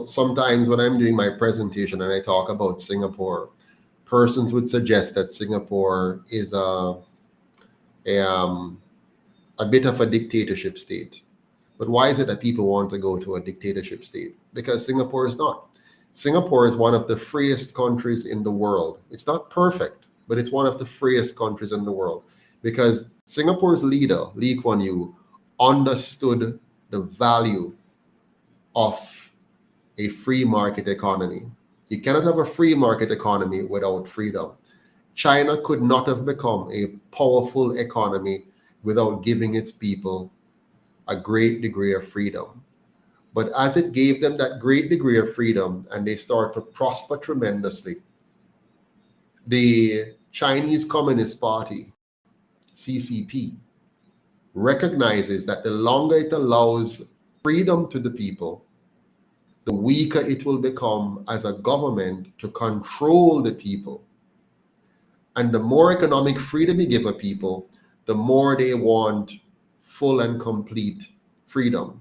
sometimes when I'm doing my presentation and I talk about Singapore, persons would suggest that Singapore is a bit of a dictatorship state. But why is it that people want to go to a dictatorship state? Because Singapore is not. Singapore is one of the freest countries in the world. It's not perfect, but it's one of the freest countries in the world because Singapore's leader, Lee Kuan Yew, understood the value of a free market economy. You cannot have a free market economy without freedom. China could not have become a powerful economy without giving its people a great degree of freedom. But as it gave them that great degree of freedom and they start to prosper tremendously, the Chinese Communist Party, CCP, recognizes that the longer it allows freedom to the people, the weaker it will become as a government to control the people. And the more economic freedom you give a people, the more they want full and complete freedom.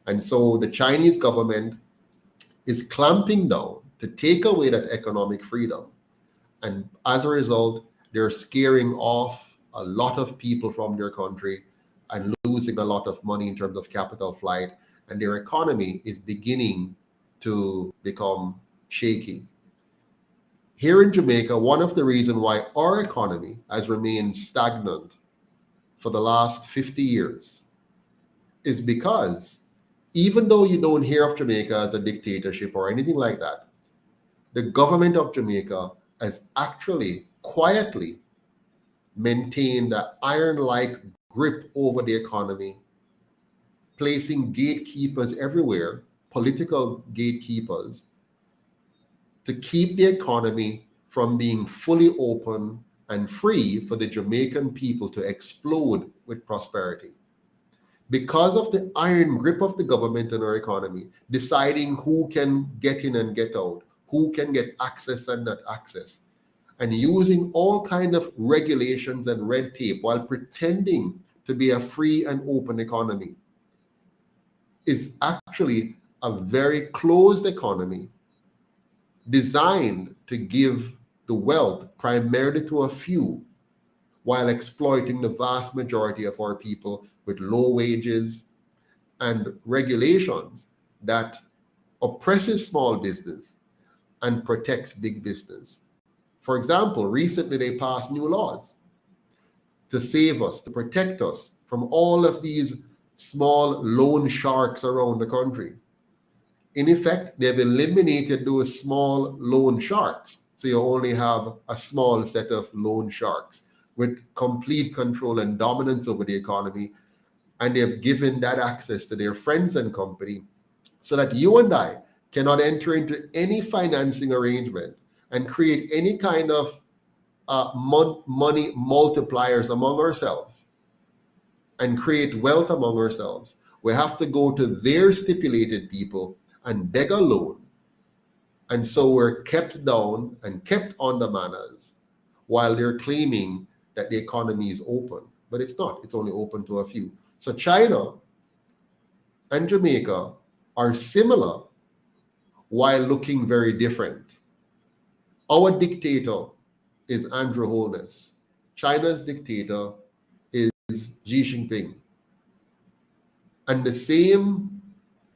And so the Chinese government is clamping down to take away that economic freedom. And as a result, they're scaring off a lot of people from their country and losing a lot of money in terms of capital flight. And their economy is beginning to become shaky. Here in Jamaica, one of the reasons why our economy has remained stagnant for the last 50 years is because even though you don't hear of Jamaica as a dictatorship or anything like that, the government of Jamaica has actually quietly maintained an iron-like grip over the economy, placing gatekeepers everywhere, political gatekeepers, to keep the economy from being fully open and free for the Jamaican people to explode with prosperity. Because of the iron grip of the government in our economy, deciding who can get in and get out, who can get access and not access, and using all kinds of regulations and red tape while pretending to be a free and open economy, is actually a very closed economy designed to give the wealth primarily to a few while exploiting the vast majority of our people with low wages and regulations that oppresses small business and protects big business. For example, recently they passed new laws to save us, to protect us from all of these small loan sharks around the country. In effect, they've eliminated those small loan sharks. So you only have a small set of loan sharks with complete control and dominance over the economy. And they've given that access to their friends and company so that you and I cannot enter into any financing arrangement and create any kind of money multipliers among ourselves and create wealth among ourselves. We have to go to their stipulated people and beg a loan. And so we're kept down and kept under manners while they're claiming that the economy is open. But it's not. It's only open to a few. So China and Jamaica are similar while looking very different. Our dictator is Andrew Holness. China's dictator is Xi Jinping. And the same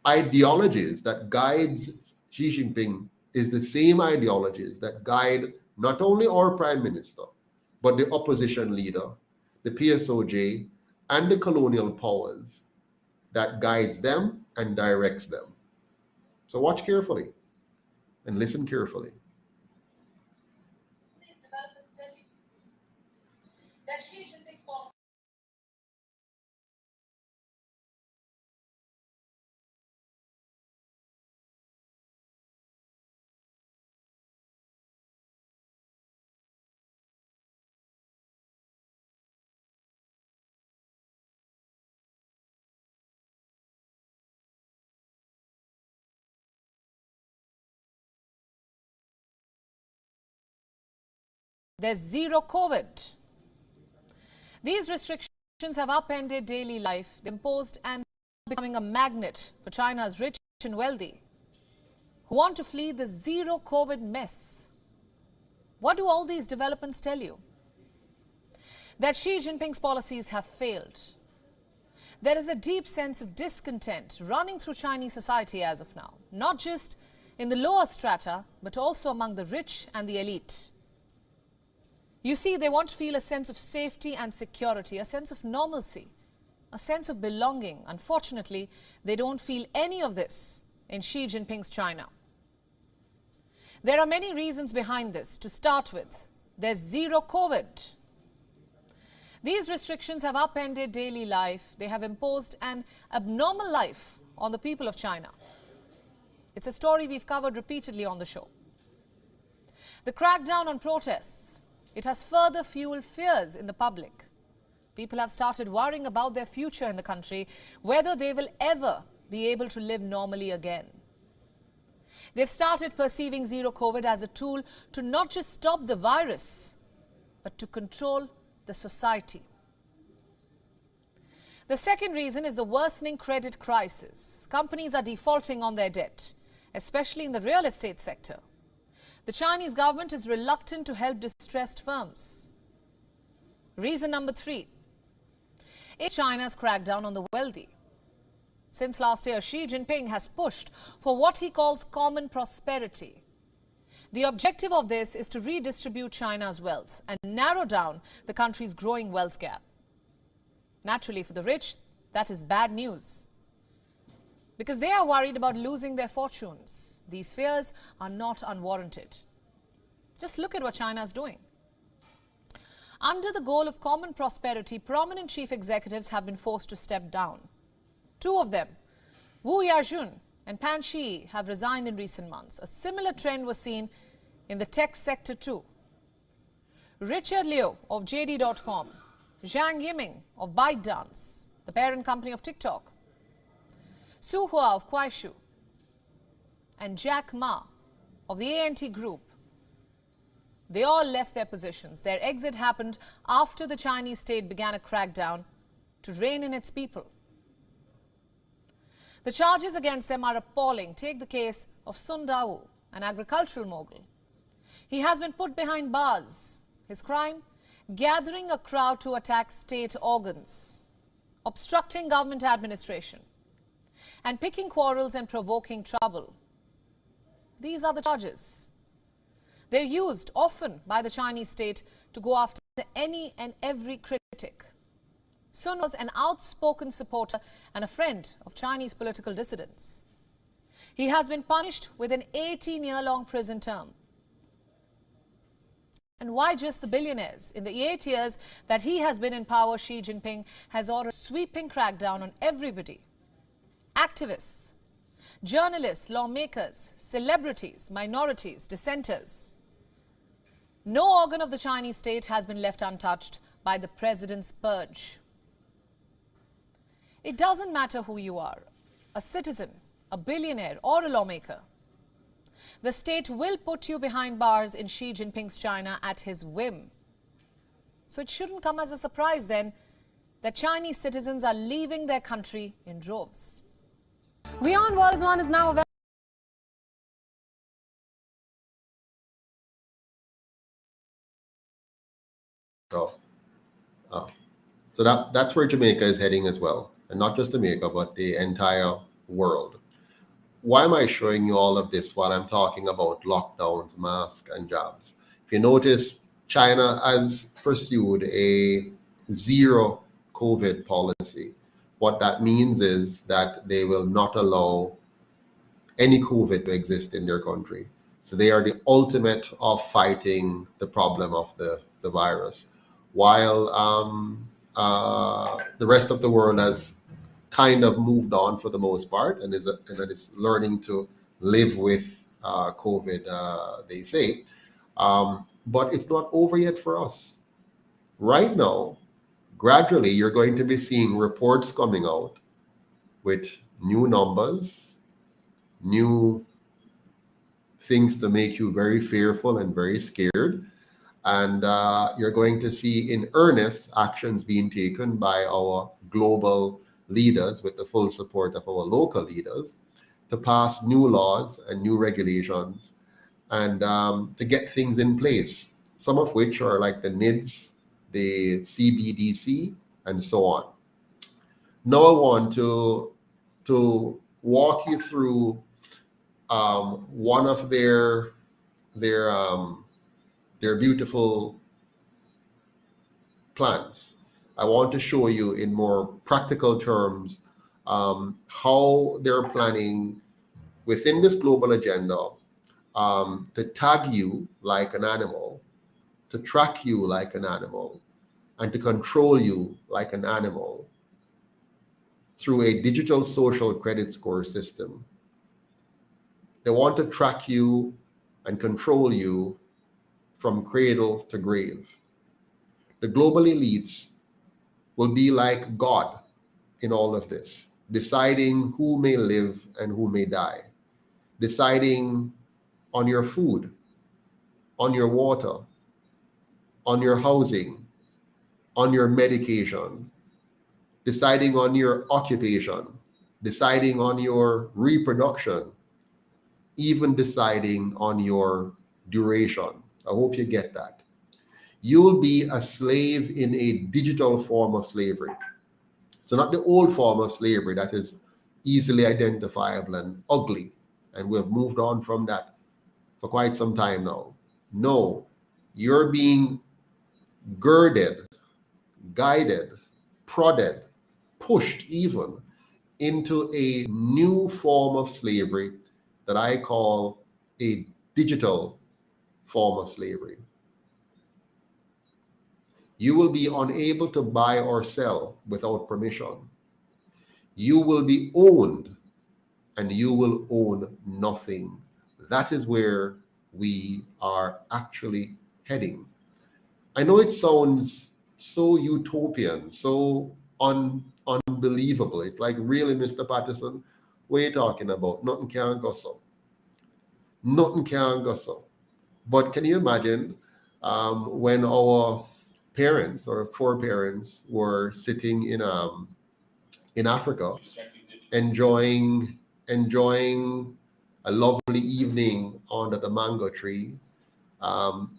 ideologies that guides Xi Jinping is the same ideologies that guide not only our prime minister, but the opposition leader, the PSOJ, and the colonial powers that guides them and directs them. So watch carefully and listen carefully. These developments tell you that Xi Jinping's policy. There's zero COVID. These restrictions have upended daily life, imposed and becoming a magnet for China's rich and wealthy who want to flee the zero COVID mess. What do all these developments tell you? That Xi Jinping's policies have failed. There is a deep sense of discontent running through Chinese society as of now, not just in the lower strata, but also among the rich and the elite. You see, they want to feel a sense of safety and security, a sense of normalcy, a sense of belonging. Unfortunately, they don't feel any of this in Xi Jinping's China. There are many reasons behind this. To start with, there's zero COVID. These restrictions have upended daily life. They have imposed an abnormal life on the people of China. It's a story we've covered repeatedly on the show. The crackdown on protests, it has further fueled fears in the public. People have started worrying about their future in the country, whether they will ever be able to live normally again. They've started perceiving zero COVID as a tool to not just stop the virus, but to control the society. The second reason is the worsening credit crisis. Companies are defaulting on their debt, especially in the real estate sector. The Chinese government is reluctant to help distressed firms. Reason number 3 is China's crackdown on the wealthy. Since last year, Xi Jinping has pushed for what he calls common prosperity. The objective of this is to redistribute China's wealth and narrow down the country's growing wealth gap. Naturally, for the rich, that is bad news, because they are worried about losing their fortunes. These fears are not unwarranted. Just look at what China is doing. Under the goal of common prosperity, prominent chief executives have been forced to step down. 2 of them, Wu Yajun and Pan Shi, have resigned in recent months. A similar trend was seen in the tech sector too. Richard Liu of JD.com, Zhang Yiming of ByteDance, the parent company of TikTok, Su Hua of Kuaishu, and Jack Ma of the A&T Group, they all left their positions. Their exit happened after the Chinese state began a crackdown to rein in its people. The charges against them are appalling. Take the case of Sun Dao, an agricultural mogul. He has been put behind bars. His crime? Gathering a crowd to attack state organs, obstructing government administration, and picking quarrels and provoking trouble. These are the charges. They're used often by the Chinese state to go after any and every critic. Sun was an outspoken supporter and a friend of Chinese political dissidents. He has been punished with an 18-year-long prison term. And why just the billionaires? In the 8 years that he has been in power, Xi Jinping has ordered a sweeping crackdown on everybody. Activists, journalists, lawmakers, celebrities, minorities, dissenters. No organ of the Chinese state has been left untouched by the president's purge. It doesn't matter who you are, a citizen, a billionaire, or a lawmaker. The state will put you behind bars in Xi Jinping's China at his whim. So it shouldn't come as a surprise then that Chinese citizens are leaving their country in droves. Beyond World is One is now available. So that's where Jamaica is heading as well. And not just Jamaica, but the entire world. Why am I showing you all of this while I'm talking about lockdowns, masks, and jabs? If you notice, China has pursued a zero COVID policy. What that means is that they will not allow any COVID to exist in their country. So they are the ultimate of fighting the problem of the virus. While the rest of the world has kind of moved on for the most part and is learning to live with COVID, they say. But it's not over yet for us. Right now, gradually, you're going to be seeing reports coming out with new numbers, new things to make you very fearful and very scared. And you're going to see in earnest actions being taken by our global leaders with the full support of our local leaders to pass new laws and new regulations and to get things in place, some of which are like the NIDS, the CBDC, and so on. Now I want to walk you through one of their beautiful plans. I want to show you in more practical terms how they're planning within this global agenda to tag you like an animal, to track you like an animal, and to control you like an animal through a digital social credit score system. They want to track you and control you from cradle to grave. The global elites will be like God in all of this, deciding who may live and who may die, deciding on your food, on your water, on your housing, on your medication, deciding on your occupation, deciding on your reproduction, even deciding on your duration. I hope you get that. You'll be a slave in a digital form of slavery. So not the old form of slavery that is easily identifiable and ugly, and we've moved on from that for quite some time now. No, you're being girded, guided, prodded, pushed even into a new form of slavery that I call a digital form of slavery. You will be unable to buy or sell without permission. You will be owned and you will own nothing. That is where we are actually heading. I know it sounds so utopian, so unbelievable. It's like, really, Mr. Patterson, what are you talking about? Nothing can go so. Nothing can go so. But can you imagine when our parents or foreparents were sitting in Africa, enjoying a lovely evening under the mango tree,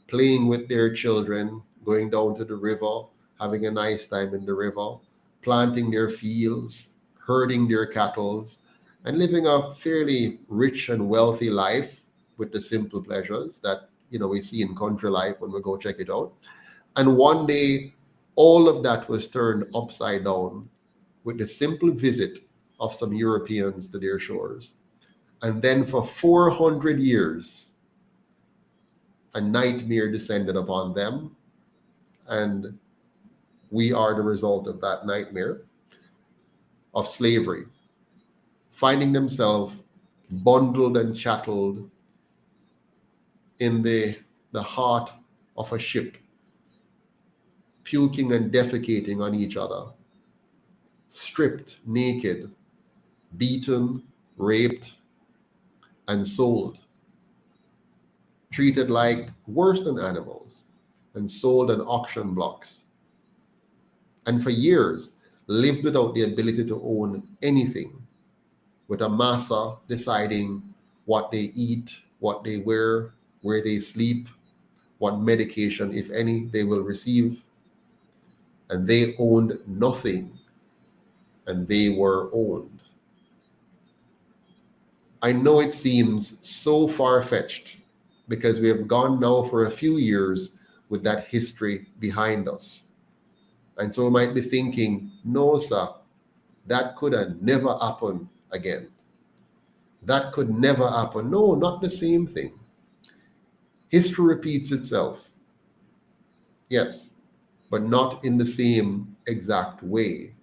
playing with their children, going down to the river, having a nice time in the river, planting their fields, herding their cattle, and living a fairly rich and wealthy life with the simple pleasures that we see in country life when we go check it out. And one day, all of that was turned upside down with the simple visit of some Europeans to their shores. And then for 400 years, a nightmare descended upon them. And we are the result of that nightmare of slavery, finding themselves bundled and chatteled in the heart of a ship, puking and defecating on each other, stripped naked, beaten, raped, and sold, treated like worse than animals, and sold on auction blocks. And for years, lived without the ability to own anything, with a massa deciding what they eat, what they wear, where they sleep, what medication, if any, they will receive. And they owned nothing, and they were owned. I know it seems so far-fetched because we have gone now for a few years with that history behind us. And so we might be thinking, no, sir, that could have never happened again. That could never happen. No, not the same thing. History repeats itself. Yes, but not in the same exact way.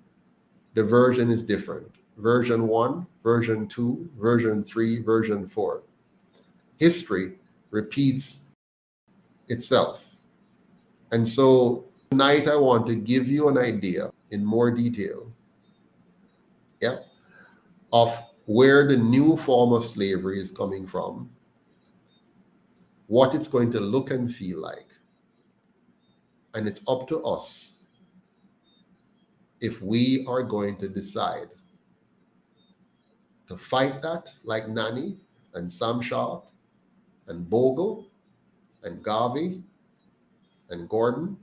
The version is different. Version 1, version 2, version 3, version 4. History repeats itself. And so tonight I want to give you an idea in more detail, of where the new form of slavery is coming from, what it's going to look and feel like. And it's up to us if we are going to decide to fight that like Nanny and Sam Sharp and Bogle and Garvey and Gordon,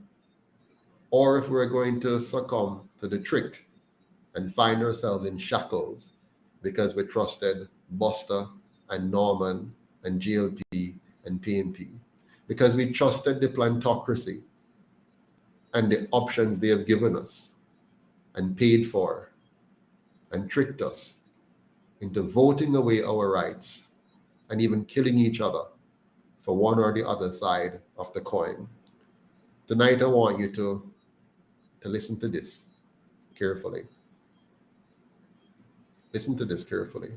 or if we're going to succumb to the trick and find ourselves in shackles because we trusted Buster and Norman and JLP and PNP, because we trusted the plantocracy and the options they have given us and paid for and tricked us into voting away our rights and even killing each other for one or the other side of the coin. Tonight, I want you to listen to this carefully. Listen to this carefully.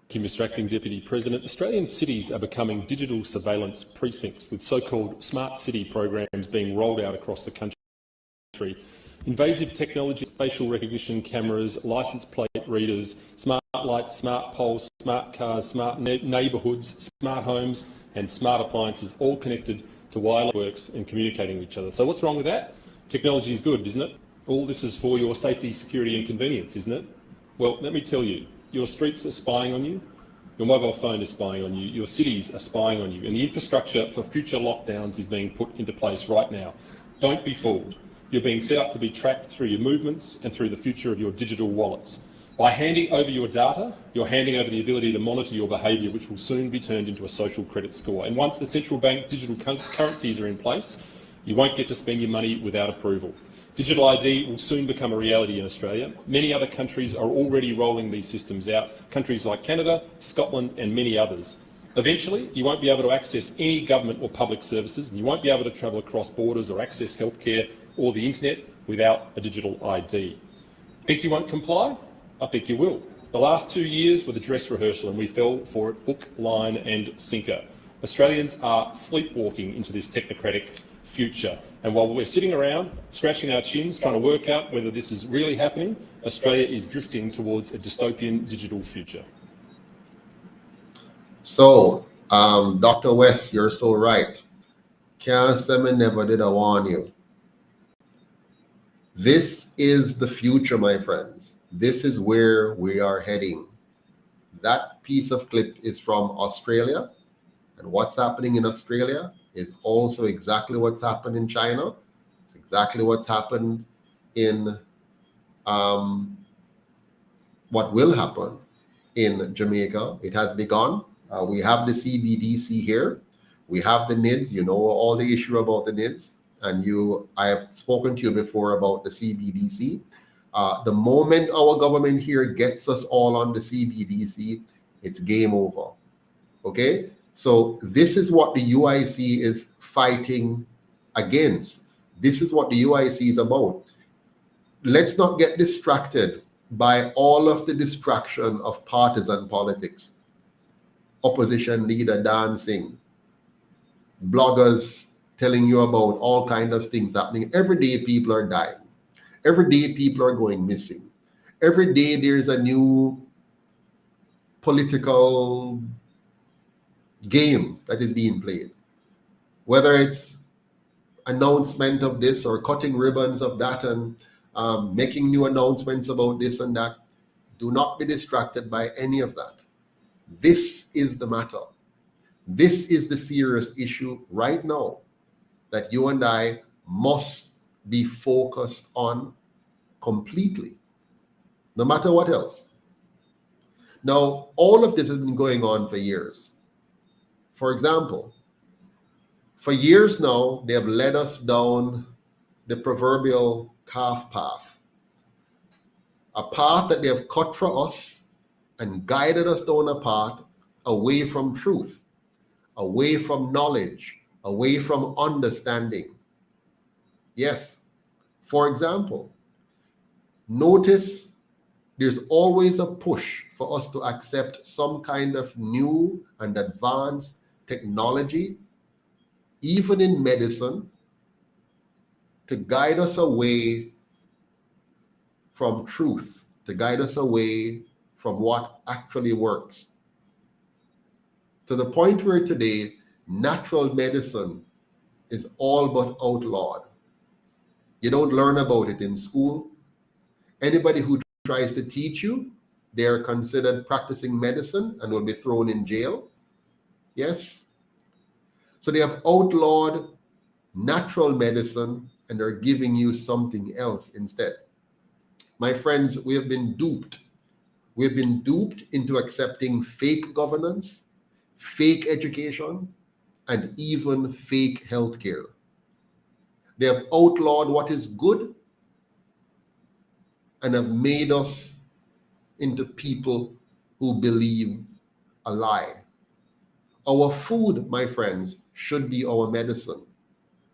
Thank you, Mr. Acting Deputy President. Australian cities are becoming digital surveillance precincts, with so-called smart city programs being rolled out across the country. Invasive technology, facial recognition cameras, licence plate readers, smart lights, smart poles, smart cars, smart neighbourhoods, smart homes and smart appliances, all connected to wireless networks and communicating with each other. So what's wrong with that? Technology is good, isn't it? All this is for your safety, security and convenience, isn't it? Well, let me tell you, your streets are spying on you, your mobile phone is spying on you, your cities are spying on you, and the infrastructure for future lockdowns is being put into place right now. Don't be fooled. You're being set up to be tracked through your movements and through the future of your digital wallets. By handing over your data, you're handing over the ability to monitor your behaviour, which will soon be turned into a social credit score. And once the central bank digital currencies are in place, you won't get to spend your money without approval. Digital ID will soon become a reality in Australia. Many other countries are already rolling these systems out, countries like Canada, Scotland and many others. Eventually, you won't be able to access any government or public services, and you won't be able to travel across borders or access healthcare or the internet without a digital ID. Think you won't comply? I think you will. The last 2 years were the dress rehearsal and we fell for it hook, line and sinker. Australians are sleepwalking into this technocratic future. And while we're sitting around, scratching our chins, trying to work out whether this is really happening, Australia is drifting towards a dystopian digital future. So, Dr. West, you're so right. Can't say me never did I warn you. This is the future, my friends. This is where we are heading. That piece of clip is from Australia. And what's happening in Australia is also exactly what's happened in China. It's exactly what's happened in what will happen in Jamaica. It has begun. We have the CBDC here. We have the NIDS. You know all the issue about the NIDS. And I have spoken to you before about the CBDC. The moment our government here gets us all on the CBDC, it's game over. Okay? So this is what the UIC is fighting against. This is what the UIC is about. Let's not get distracted by all of the distraction of partisan politics. Opposition leader dancing, bloggers telling you about all kinds of things happening. Every day people are dying. Every day people are going missing. Every day there's a new political game that is being played. Whether it's announcement of this or cutting ribbons of that and making new announcements about this and that. Do not be distracted by any of that. This is the matter. This is the serious issue right now that you and I must be focused on completely, no matter what else. Now, all of this has been going on for years. For example, for years now, they have led us down the proverbial calf path, a path that they have cut for us and guided us down a path away from truth, away from knowledge, away from understanding. Yes. For example, notice there's always a push for us to accept some kind of new and advanced technology, even in medicine, to guide us away from truth, to guide us away from what actually works. To the point where today, natural medicine is all but outlawed. You don't learn about it in school. Anybody who tries to teach you, they are considered practicing medicine and will be thrown in jail. Yes. So they have outlawed natural medicine and are giving you something else instead. My friends, we have been duped. We've been duped into accepting fake governance, fake education, and even fake healthcare. They have outlawed what is good and have made us into people who believe a lie. Our food, my friends, should be our medicine,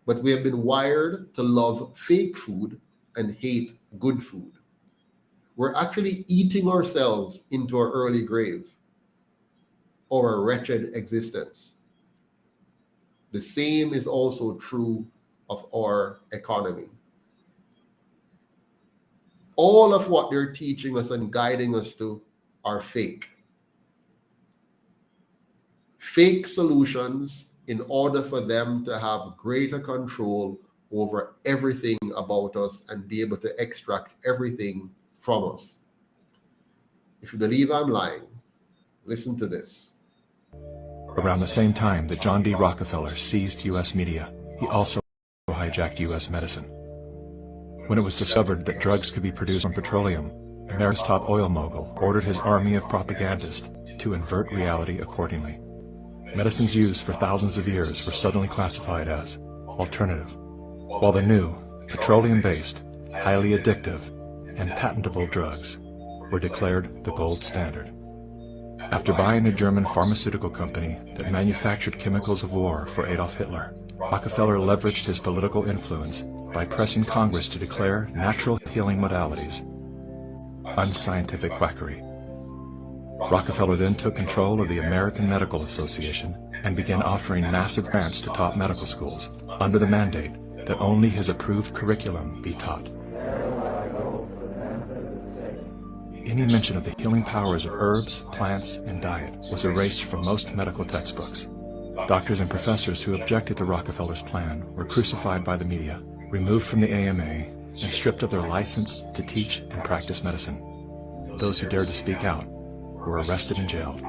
but we have been wired to love fake food and hate good food. We're actually eating ourselves into our early grave or a wretched existence. The same is also true of our economy. All of what they're teaching us and guiding us to are fake. Fake solutions in order for them to have greater control over everything about us and be able to extract everything from us. If you believe I'm lying, listen to this. Around the same time that John D. Rockefeller seized U.S. media, he also hijacked U.S. medicine. When it was discovered that drugs could be produced from petroleum, America's top oil mogul ordered his army of propagandists to invert reality accordingly. Medicines used for thousands of years were suddenly classified as alternative, while the new, petroleum-based, highly addictive, and patentable drugs were declared the gold standard. After buying the German pharmaceutical company that manufactured chemicals of war for Adolf Hitler, Rockefeller leveraged his political influence by pressing Congress to declare natural healing modalities unscientific quackery. Rockefeller then took control of the American Medical Association and began offering massive grants to top medical schools under the mandate that only his approved curriculum be taught. Any mention of the healing powers of herbs, plants, and diet was erased from most medical textbooks. Doctors and professors who objected to Rockefeller's plan were crucified by the media, removed from the AMA, and stripped of their license to teach and practice medicine. Those who dared to speak out were arrested and jailed.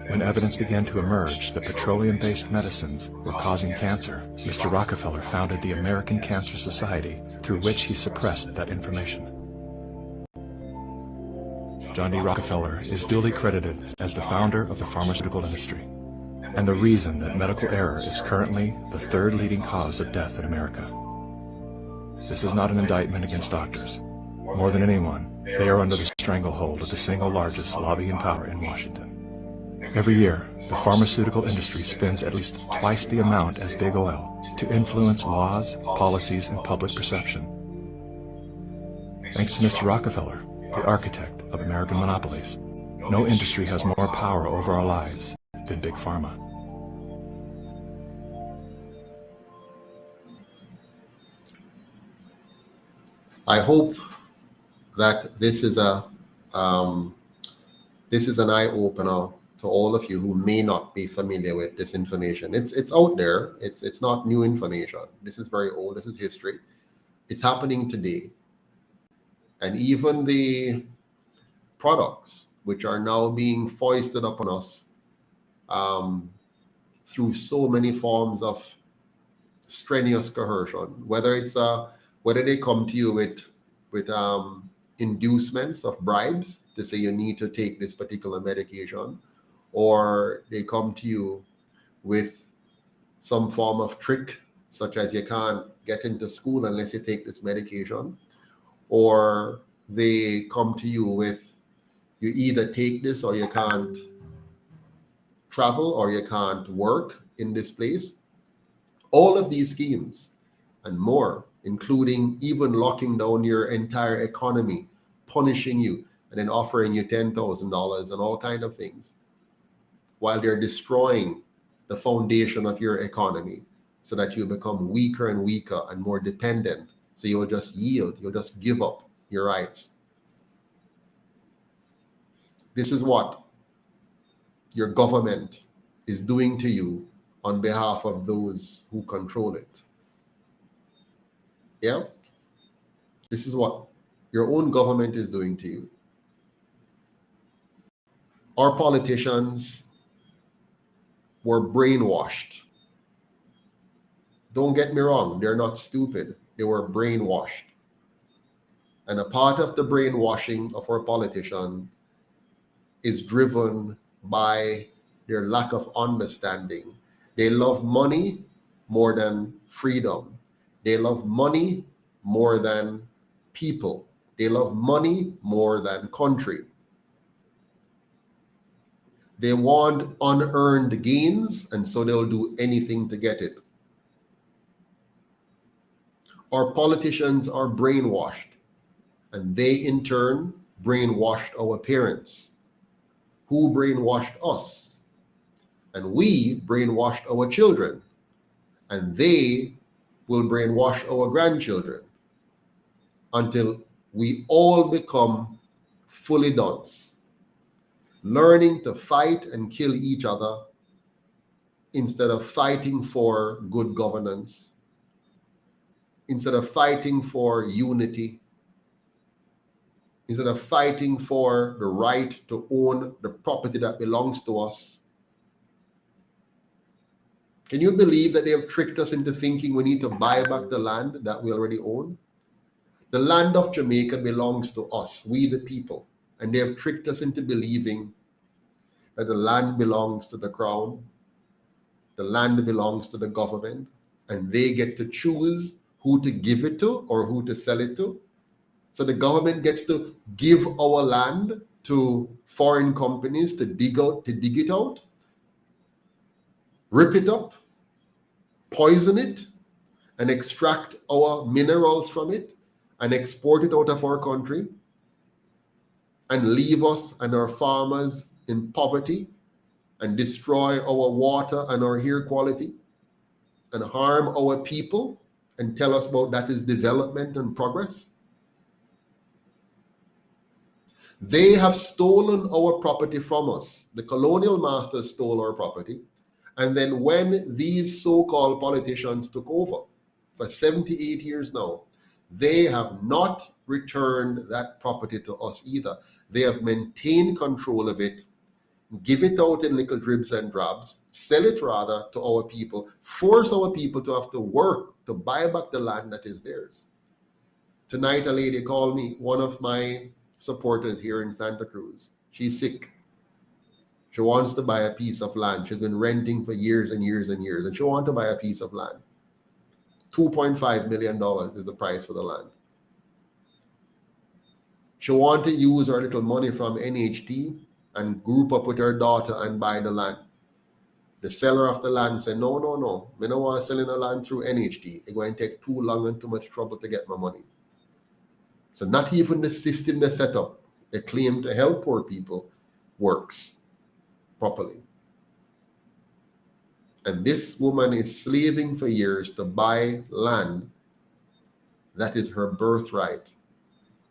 When evidence began to emerge that petroleum-based medicines were causing cancer, Mr. Rockefeller founded the American Cancer Society, through which he suppressed that information. John D. Rockefeller is duly credited as the founder of the pharmaceutical industry, and the reason that medical error is currently the third leading cause of death in America. This is not an indictment against doctors. More than anyone, they are under the stranglehold of the single largest lobbying power in Washington. Every year, the pharmaceutical industry spends at least twice the amount as big oil to influence laws, policies, and public perception. Thanks to Mr. Rockefeller, the architect of American monopolies, no industry has more power over our lives than Big Pharma. I hope that this is an eye-opener to all of you who may not be familiar with this information. It's out there. It's not new information. This is very old. This is history. It's happening today. And even the products which are now being foisted upon us through so many forms of strenuous coercion, whether they come to you with inducements of bribes to say you need to take this particular medication, or they come to you with some form of trick, such as you can't get into school unless you take this medication, or they come to you with you either take this or you can't travel or you can't work in this place. All of these schemes and more, including even locking down your entire economy, punishing you, and then offering you $10,000 and all kinds of things, while they're destroying the foundation of your economy so that you become weaker and weaker and more dependent. So you'll just yield, you'll just give up your rights. This is what your government is doing to you on behalf of those who control it. Yeah? This is what your own government is doing to you. Our politicians were brainwashed. Don't get me wrong, they're not stupid. They were brainwashed. And a part of the brainwashing of our politicians is driven by their lack of understanding. They love money more than freedom. They love money more than people. They love money more than country. They want unearned gains, and so they'll do anything to get it. Our politicians are brainwashed, and they in turn brainwashed our parents, who brainwashed us, and we brainwashed our children, and they will brainwash our grandchildren until we all become fully dunce, learning to fight and kill each other instead of fighting for good governance, instead of fighting for unity, instead of fighting for the right to own the property that belongs to us. Can you believe that they have tricked us into thinking we need to buy back the land that we already own? The land of Jamaica belongs to us, we the people. And they have tricked us into believing that the land belongs to the crown, the land belongs to the government, and they get to choose who to give it to or who to sell it to. So the government gets to give our land to foreign companies to dig it out, rip it up, poison it, and extract our minerals from it and export it out of our country and leave us and our farmers in poverty and destroy our water and our air quality and harm our people and tell us about that is development and progress. They have stolen our property from us. The Colonial Masters stole our property. And then when these so-called politicians took over for 78 years now, they have not returned that property to us either. They have maintained control of it give it out in little dribs and drabs, sell it rather to our people, force our people to have to work to buy back the land that is theirs. Tonight, a lady called me, one of my supporters here in Santa Cruz. She's sick. She wants to buy a piece of land. She's been renting for years and years and years, and she wants to buy a piece of land. $2.5 million is the price for the land. She wants to use her little money from NHT and group up with her daughter and buy the land. The seller of the land said, no, no, no. I don't want to sell the land through NHT. It's going to take too long and too much trouble to get my money. So not even the system they set up, they claim to help poor people, works properly. And this woman is slaving for years to buy land that is her birthright.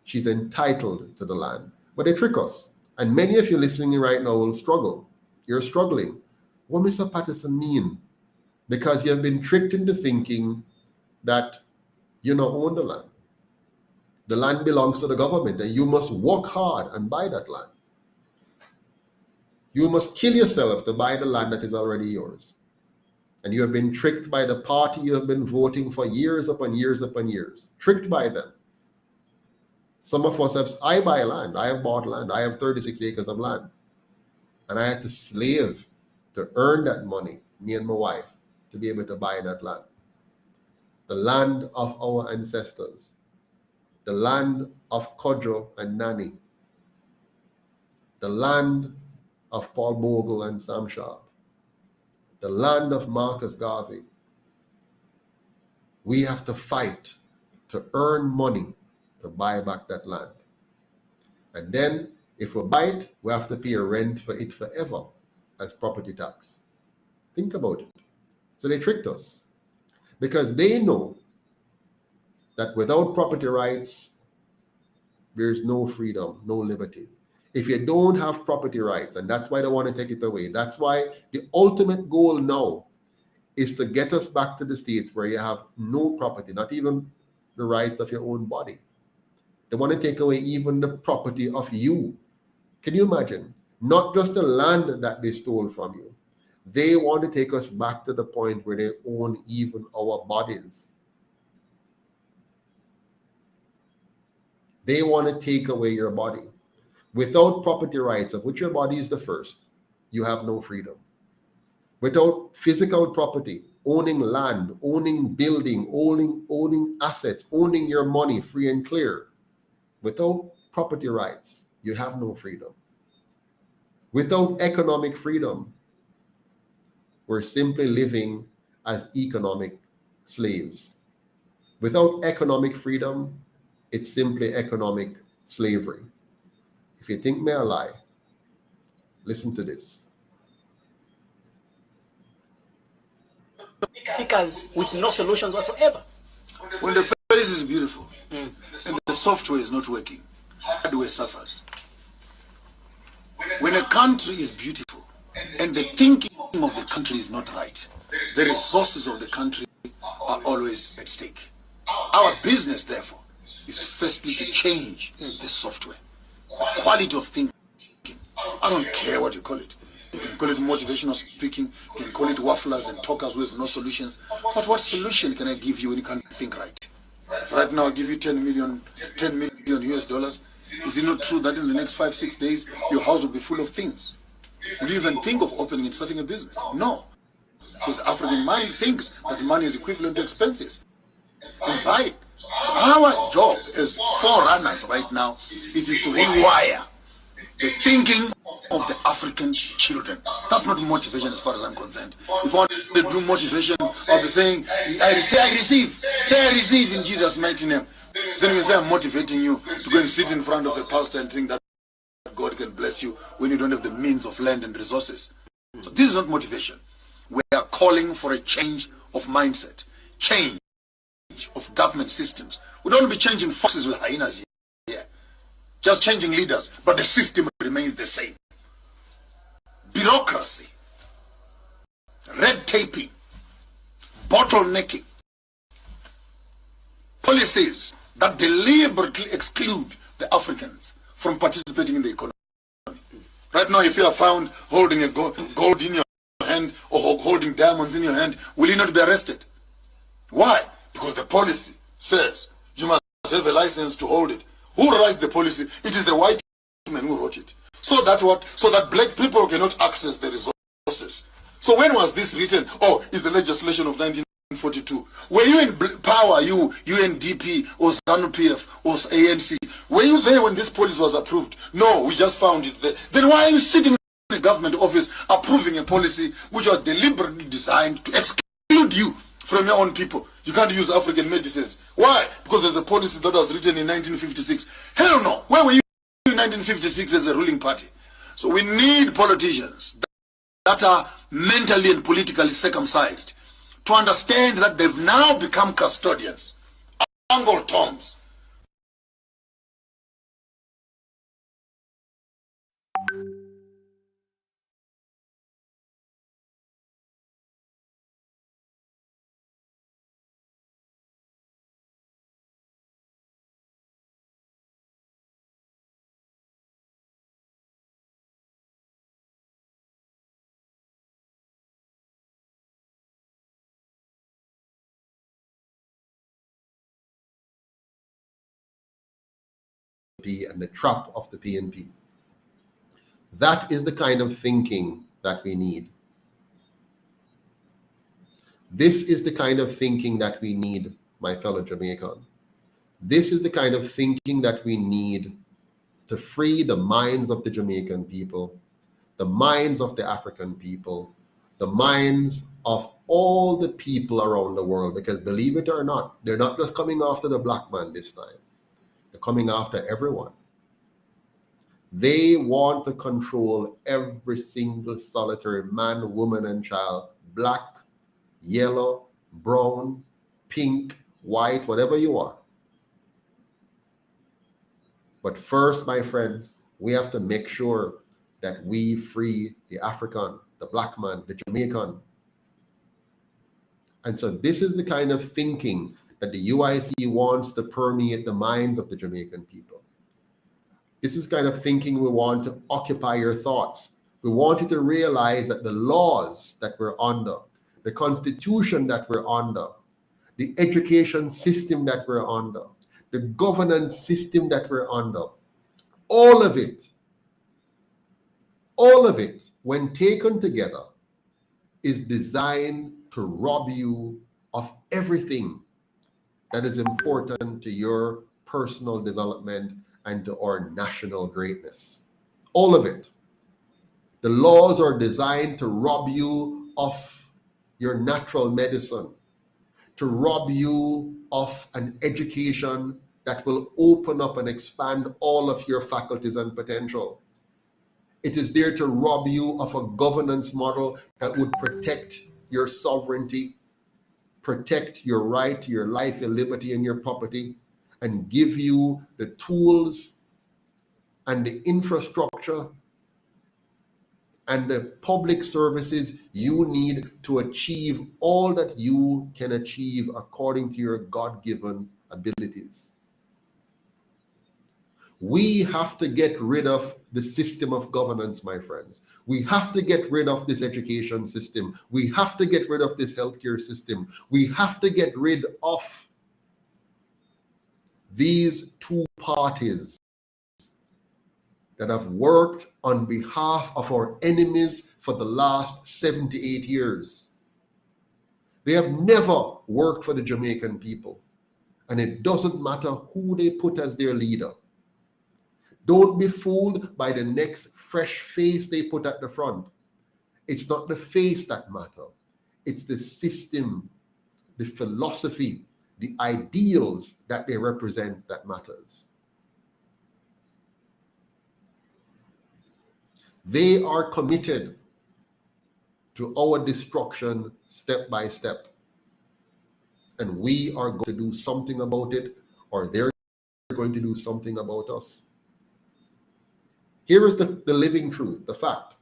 She's entitled to the land. But they trick us. And many of you listening right now will struggle. You're struggling. What Mr. Patterson mean? Because you have been tricked into thinking that you don't own the land. The land belongs to the government and you must work hard and buy that land. You must kill yourself to buy the land that is already yours. And you have been tricked by the party you have been voting for years upon years upon years. Tricked by them. Some of us have, I buy land. I have bought land. I have 36 acres of land. And I had to slave to earn that money, me and my wife, to be able to buy that land. The land of our ancestors. The land of Kodjo and Nani. The land of Paul Bogle and Sam Sharp. The land of Marcus Garvey. We have to fight to earn money to buy back that land. And then, if we buy it, we have to pay a rent for it forever as property tax. Think about it. So they tricked us because they know that without property rights, there's no freedom, no liberty. If you don't have property rights, and that's why they want to take it away. That's why the ultimate goal now is to get us back to the states where you have no property, not even the rights of your own body. They want to take away even the property of you. Can you imagine? Not just the land that they stole from you. They want to take us back to the point where they own even our bodies. They want to take away your body. Without property rights, of which your body is the first, you have no freedom. Without physical property, owning land, owning building, owning assets, owning your money free and clear, without property rights, you have no freedom. Without economic freedom, we're simply living as economic slaves. Without economic freedom, it's simply economic slavery. If you think me a lie, listen to this. Because with no solutions whatsoever. When the face is beautiful and the software is not working, hardware suffers. When a country is beautiful and the thinking of the country is not right, the resources of the country are always at stake. Our business, therefore, is firstly to change the software, the quality of thinking. I don't care what you call it. You can call it motivational speaking, you can call it wafflers and talkers with no solutions. But what solution can I give you when you can't think right? If right now I give you 10 million US dollars, is it not true that in the next 5-6 days, your house will be full of things? Will you even think of opening and starting a business? No. Because the African mind thinks that money is equivalent to expenses. And buy it. So our job as forerunners right now, it is to rewire the thinking of the African children. That's not motivation as far as I'm concerned. If I wanted to do motivation, I'll be saying, I receive. Say I receive in Jesus' mighty name. Then you say I'm motivating you to go and sit in front of the pastor and think that God can bless you when you don't have the means of land and resources. So this is not motivation. We are calling for a change of mindset, change of government systems. We don't be changing foxes with hyenas here. Just changing leaders, but the system remains the same. Bureaucracy, red taping, bottlenecking, policies that deliberately exclude the Africans from participating in the economy. Right now, if you are found holding a gold in your hand or holding diamonds in your hand, will you not be arrested? Why? Because the policy says you must have a license to hold it. Who writes the policy? It is the white man who wrote it. So that black people cannot access the resources. So when was this written? Oh, it's the legislation of 1942. Were you in power, you, UNDP, or ZANU-PF, or ANC? Were you there when this policy was approved? No, we just found it there. Then why are you sitting in the government office approving a policy which was deliberately designed to exclude you from your own people? You can't use African medicines. Why? Because there's a policy that was written in 1956. Hell no. Where were you in 1956 as a ruling party? So we need politicians that are mentally and politically circumcised to understand that they've now become custodians, Uncle Toms. And the trap of the PNP. That is the kind of thinking that we need. This is the kind of thinking that we need, my fellow Jamaican. This is the kind of thinking that we need to free the minds of the Jamaican people, the minds of the African people, the minds of all the people around the world, because believe it or not, they're not just coming after the black man this time. They're coming after everyone. They want to control every single solitary man, woman, and child, black, yellow, brown, pink, white, whatever you are. But first, my friends, we have to make sure that we free the African, the black man, the Jamaican. And so this is the kind of thinking that the UIC wants to permeate the minds of the Jamaican people. This is the kind of thinking we want to occupy your thoughts. We want you to realize that the laws that we're under, the constitution that we're under, the education system that we're under, the governance system that we're under, all of it, when taken together, is designed to rob you of everything that is important to your personal development and to our national greatness. All of it. The laws are designed to rob you of your natural medicine, to rob you of an education that will open up and expand all of your faculties and potential. It is there to rob you of a governance model that would protect your sovereignty, protect your right to your life, your liberty, and your property, and give you the tools and the infrastructure and the public services you need to achieve all that you can achieve according to your God-given abilities. We have to get rid of the system of governance, my friends. We have to get rid of this education system. We have to get rid of this healthcare system. We have to get rid of these two parties that have worked on behalf of our enemies for the last 78 years. They have never worked for the Jamaican people, and it doesn't matter who they put as their leader. Don't be fooled by the next fresh face they put at the front. It's not the face that matters. It's the system, the philosophy, the ideals that they represent that matters. They are committed to our destruction step by step. And we are going to do something about it, or they're going to do something about us. Here is the living truth, the fact.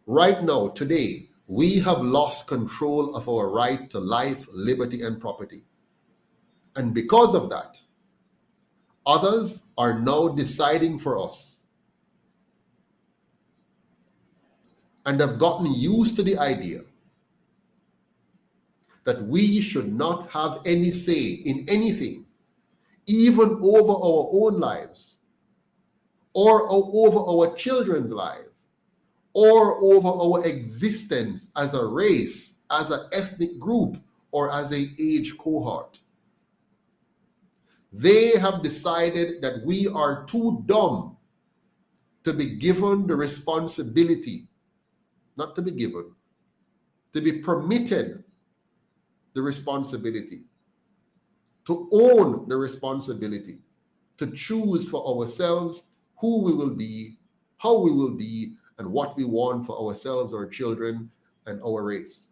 Right now, today, we have lost control of our right to life, liberty, and property. And because of that, others are now deciding for us. and have gotten used to the idea that we should not have any say in anything, even over our own lives, or over our children's lives, or over our existence as a race, as an ethnic group, or as an age cohort. They have decided that we are too dumb to be given the responsibility, not to be given, to be permitted the responsibility, to own the responsibility, to choose for ourselves who we will be, how we will be, and what we want for ourselves, our children, and our race.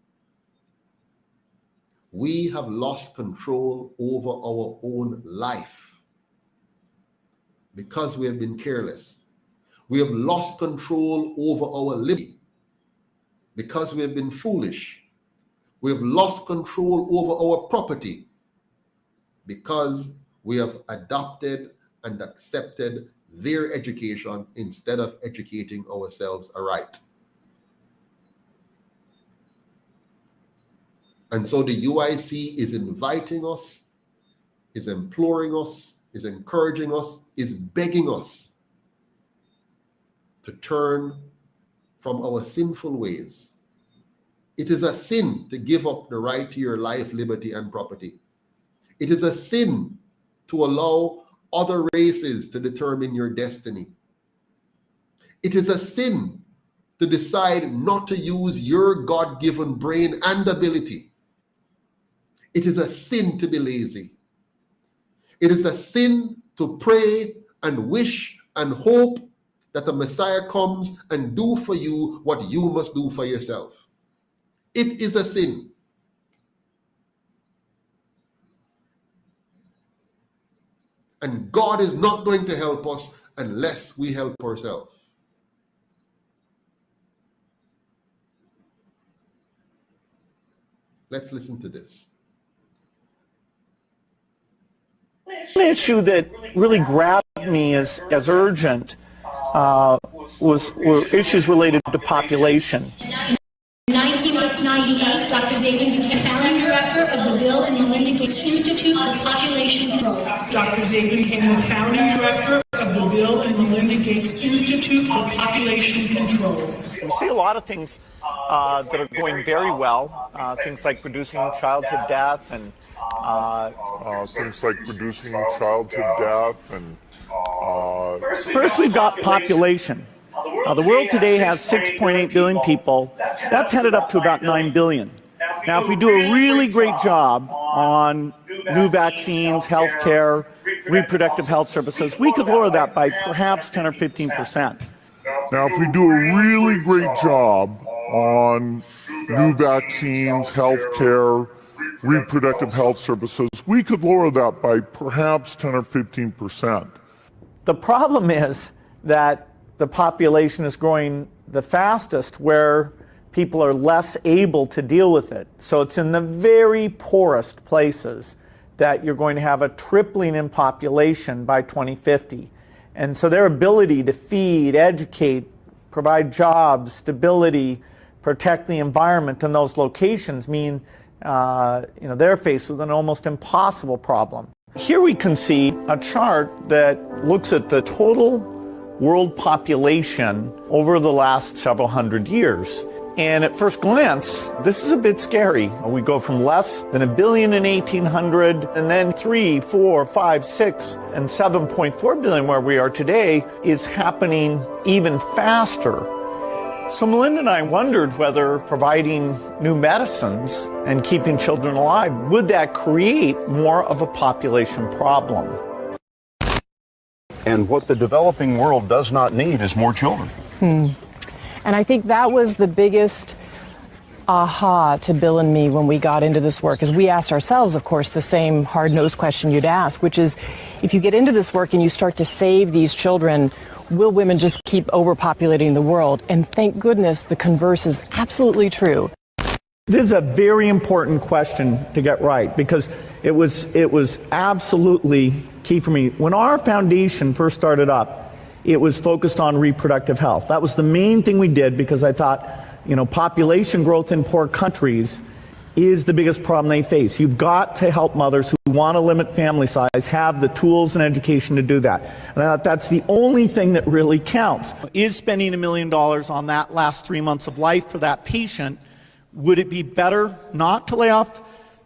We have lost control over our own life because we have been careless. We have lost control over our liberty because we have been foolish. We have lost control over our property because we have adopted and accepted their education instead of educating ourselves aright. And so the UIC is inviting us, is imploring us, is encouraging us, is begging us to turn from our sinful ways. It is a sin to give up the right to your life, liberty, and property. It is a sin to allow other races to determine your destiny. It is a sin to decide not to use your God-given brain and ability. It is a sin to be lazy. It is a sin to pray and wish and hope that the Messiah comes and do for you what you must do for yourself. It is a sin. And God is not going to help us unless we help ourselves. Let's listen to this. An issue that really grabbed me as urgent were issues related to population. In 1998, Dr. Zabin became founding director of the Bill and Melinda Gates Institute for Population Control. Dr. Zabin became the founding director of the Bill and Melinda Gates Institute for Population Control. We see a lot of things that are going very well, things like reducing childhood death and First, we've got population. The world today has 6.8 billion people. That's headed up to about 9 billion. Now, if we do a really great job on new vaccines, healthcare, reproductive health services, we could lower that by perhaps 10 or 15%. Now, if we do a really great job on new vaccines, healthcare, reproductive health services, we could lower that by perhaps 10 or 15%. The problem is that the population is growing the fastest where people are less able to deal with it. So it's in the very poorest places that you're going to have a tripling in population by 2050. And so their ability to feed, educate, provide jobs, stability, protect the environment in those locations mean they're faced with an almost impossible problem. Here we can see a chart that looks at the total world population over the last several hundred years. And at first glance, this is a bit scary. We go from less than 1 billion in 1800, and then 3, 4, 5, 6, and 7.4 billion where we are today is happening even faster. So Melinda and I wondered whether providing new medicines and keeping children alive, would that create more of a population problem? And what the developing world does not need is more children. And I think that was the biggest aha to Bill and me when we got into this work, is we asked ourselves, of course, the same hard-nosed question you'd ask, which is, if you get into this work and you start to save these children, will women just keep overpopulating the world? And thank goodness the converse is absolutely true. This is a very important question to get right, because it was absolutely key for me. When our foundation first started up, it was focused on reproductive health. That was the main thing we did because I thought, population growth in poor countries is the biggest problem they face. You've got to help mothers who want to limit family size have the tools and education to do that. And I thought that's the only thing that really counts. Is spending $1 million on that last 3 months of life for that patient, would it be better not to lay off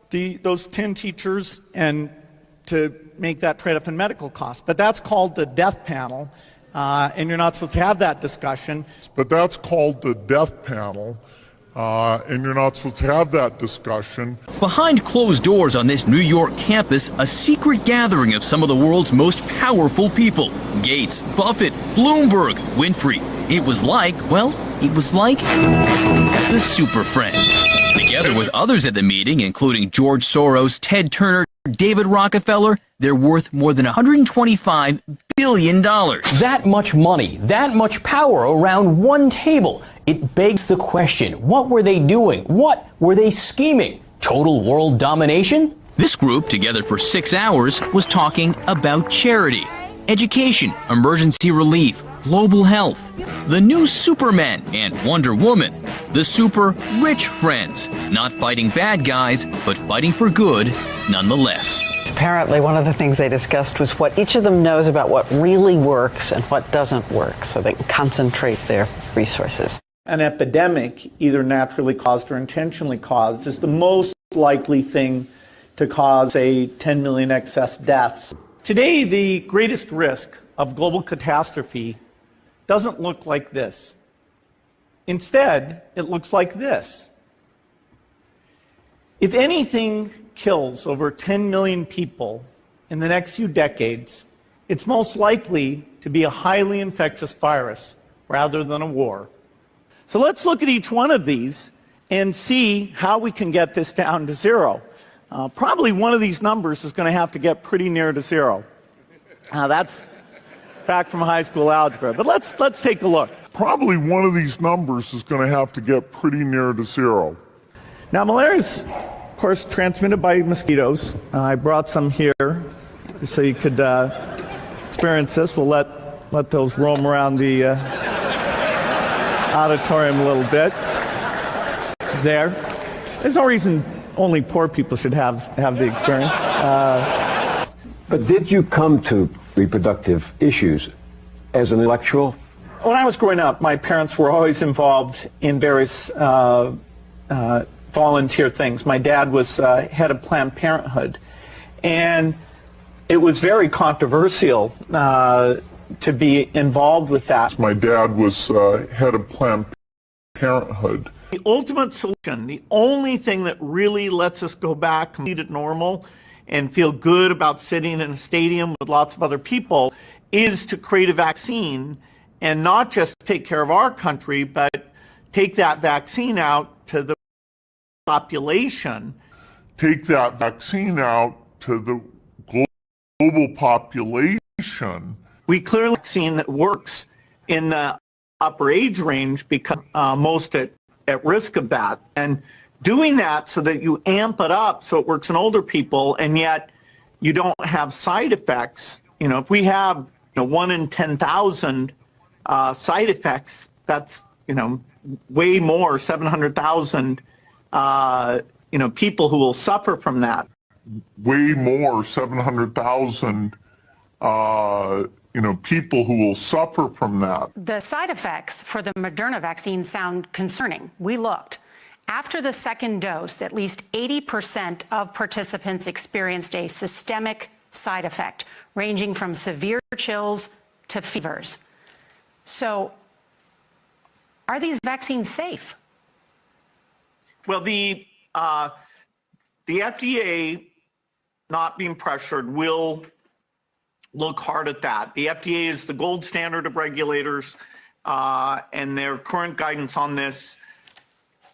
those 10 teachers and to make that trade-off in medical costs? But that's called the death panel, and you're not supposed to have that discussion. But that's called the death panel. And you're not supposed to have that discussion. Behind closed doors on this New York campus, a secret gathering of some of the world's most powerful people. Gates, Buffett, Bloomberg, Winfrey. It was like the Super Friends. Together with others at the meeting, including George Soros, Ted Turner, David Rockefeller, they're worth more than $125 billion. That much money, that much power around one table. It begs the question, what were they doing? What were they scheming? Total world domination? This group, together for 6 hours, was talking about charity, education, emergency relief, global health, the new Superman and Wonder Woman, the super rich friends, not fighting bad guys, but fighting for good nonetheless. Apparently, one of the things they discussed was what each of them knows about what really works and what doesn't work, so they can concentrate their resources. An epidemic, either naturally caused or intentionally caused, is the most likely thing to cause 10 million excess deaths. Today, the greatest risk of global catastrophe doesn't look like this. Instead, it looks like this. If anything kills over 10 million people in the next few decades, it's most likely to be a highly infectious virus rather than a war. So let's look at each one of these and see how we can get this down to zero. Probably one of these numbers is going to have to get pretty near to zero. That's back from high school algebra, but let's take a look. Probably one of these numbers is going to have to get pretty near to zero. Now, malaria is, of course, transmitted by mosquitoes. I brought some here so you could experience this. We'll let those roam around the auditorium a little bit. There's no reason only poor people should have the experience. But did you come to reproductive issues as an intellectual? When I was growing up, my parents were always involved in various volunteer things. My dad was head of Planned Parenthood, and it was very controversial to be involved with that. My dad was head of Planned Parenthood. The ultimate solution, the only thing that really lets us go back to normal and feel good about sitting in a stadium with lots of other people, is to create a vaccine and not just take care of our country, but take that vaccine out to the population. Take that vaccine out to the global population. We clearly have a vaccine that works in the upper age range because most at risk of that. And doing that so that you amp it up so it works in older people and yet you don't have side effects. If we have 1 in 10,000 side effects, that's way more, 700,000 people who will suffer from that. Way more, 700,000 people who will suffer from that. The side effects for the Moderna vaccine sound concerning. We looked. After the second dose, at least 80% of participants experienced a systemic side effect, ranging from severe chills to fevers. So, are these vaccines safe? Well, the FDA, not being pressured, will look hard at that. The FDA is the gold standard of regulators, and their current guidance on this,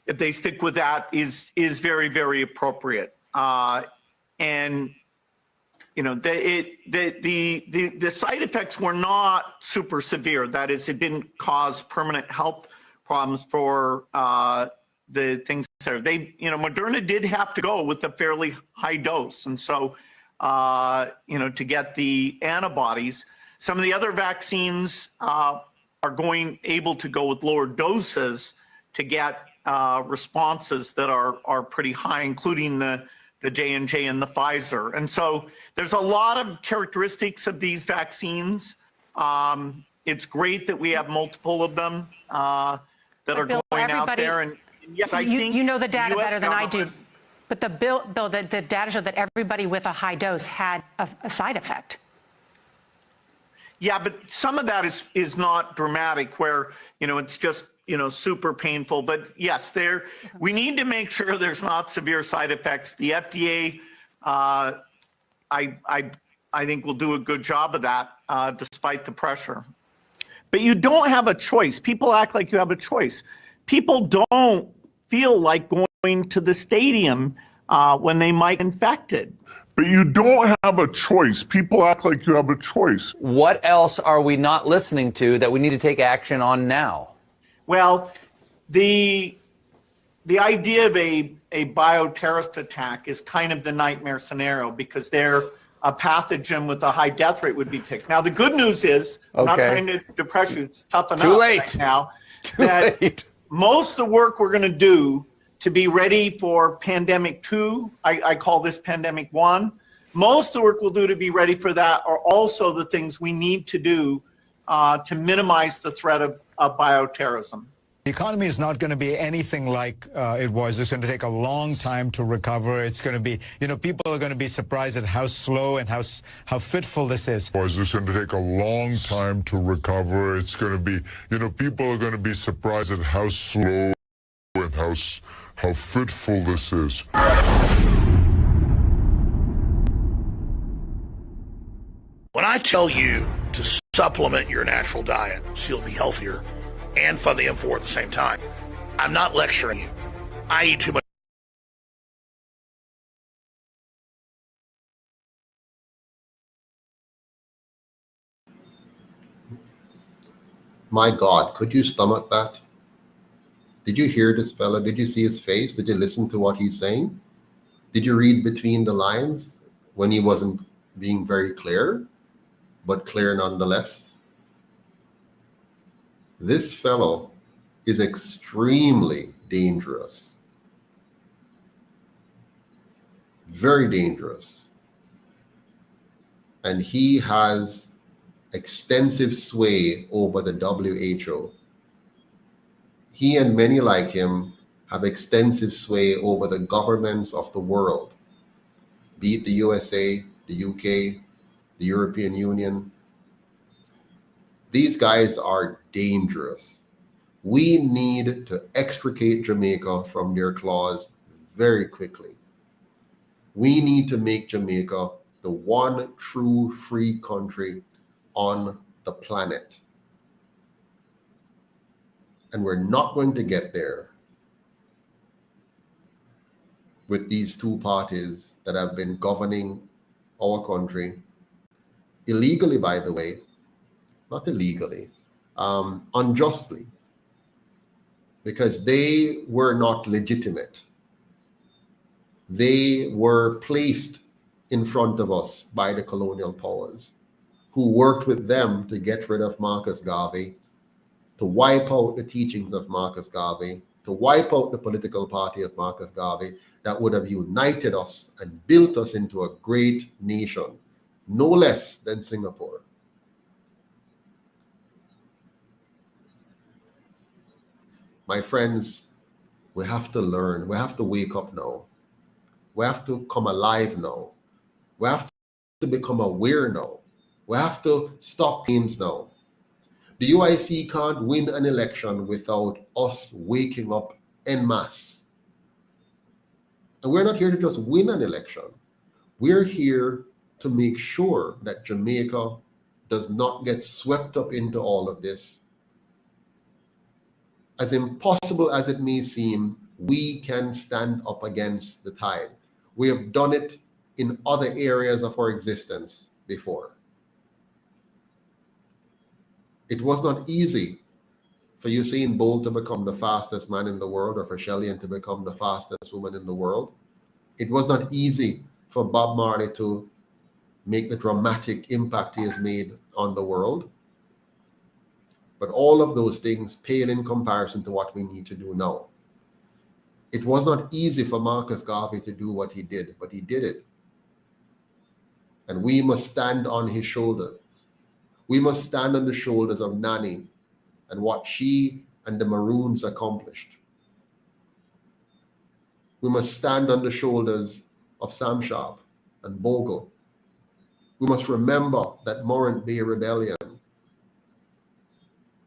if they stick with that, is very, very appropriate. And the side effects were not super severe. That is, it didn't cause permanent health problems for the things there. Moderna did have to go with a fairly high dose, and so to get the antibodies. Some of the other vaccines are able to go with lower doses to get responses that are pretty high, including the J&J and the Pfizer. And so there's a lot of characteristics of these vaccines. It's great that we have multiple of them that are going out there. And yes, I think you know the data US better than I do. But the data showed that everybody with a high dose had a side effect. Yeah, but some of that is not dramatic, where it's just super painful. But yes, we need to make sure there's not severe side effects. The FDA, I think, will do a good job of that, despite the pressure. But you don't have a choice. People act like you have a choice. People don't feel like going to the stadium when they might get infected. But you don't have a choice. People act like you have a choice. What else are we not listening to that we need to take action on now? Well, the idea of a bioterrorist attack is kind of the nightmare scenario, because they're a pathogen with a high death rate would be picked. Now, the good news is, I'm not trying to depress you, it's tough enough right now, that most of the work we're going to do to be ready for pandemic 2, I call this pandemic 1, most of the work we'll do to be ready for that are also the things we need to do to minimize the threat of bioterrorism. The economy is not going to be anything like it was. It's going to take a long time to recover. It's going to be, people are going to be surprised at how slow and how fitful this is. It's just going to take a long time to recover. It's going to be, people are going to be surprised at how slow and how fitful this is. When I tell you to supplement your natural diet so you'll be healthier and fund the M4 at the same time, I'm not lecturing you. I eat too much. My God, could you stomach that? Did you hear this fella? Did you see his face? Did you listen to what he's saying? Did you read between the lines when he wasn't being very clear, but clear nonetheless? This fellow is extremely dangerous. Very dangerous. And he has extensive sway over the WHO. He and many like him have extensive sway over the governments of the world, be it the USA, the UK, the European Union. These guys are dangerous. We need to extricate Jamaica from their claws very quickly. We need to make Jamaica the one true free country on the planet. And we're not going to get there with these two parties that have been governing our country illegally, by the way, not illegally, unjustly, because they were not legitimate. They were placed in front of us by the colonial powers, who worked with them to get rid of Marcus Garvey, to wipe out the teachings of Marcus Garvey, to wipe out the political party of Marcus Garvey that would have united us and built us into a great nation, no less than Singapore. My friends, we have to learn. We have to wake up now. We have to come alive now. We have to become aware now. We have to stop games now. The UIC can't win an election without us waking up en masse. And we're not here to just win an election. We're here to make sure that Jamaica does not get swept up into all of this. As impossible as it may seem, we can stand up against the tide. We have done it in other areas of our existence before. It was not easy for Usain Bolt to become the fastest man in the world, or for Shelley to become the fastest woman in the world. It was not easy for Bob Marley to make the dramatic impact he has made on the world. But all of those things pale in comparison to what we need to do now. It was not easy for Marcus Garvey to do what he did, but he did it. And we must stand on his shoulders. We must stand on the shoulders of Nani and what she and the Maroons accomplished. We must stand on the shoulders of Sam Sharp and Bogle. We must remember that Morant Bay Rebellion,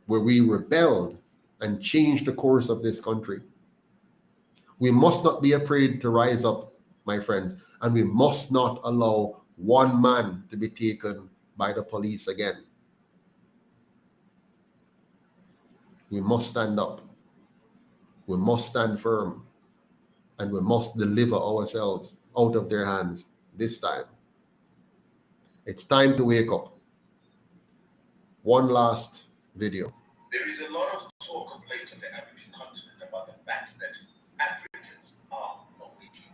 where we rebelled and changed the course of this country. We must not be afraid to rise up, my friends, and we must not allow one man to be taken by the police again. We must stand up. We must stand firm. And we must deliver ourselves out of their hands this time. It's time to wake up. One last video. There is a lot of talk of late on the African continent about the fact that Africans are awakening.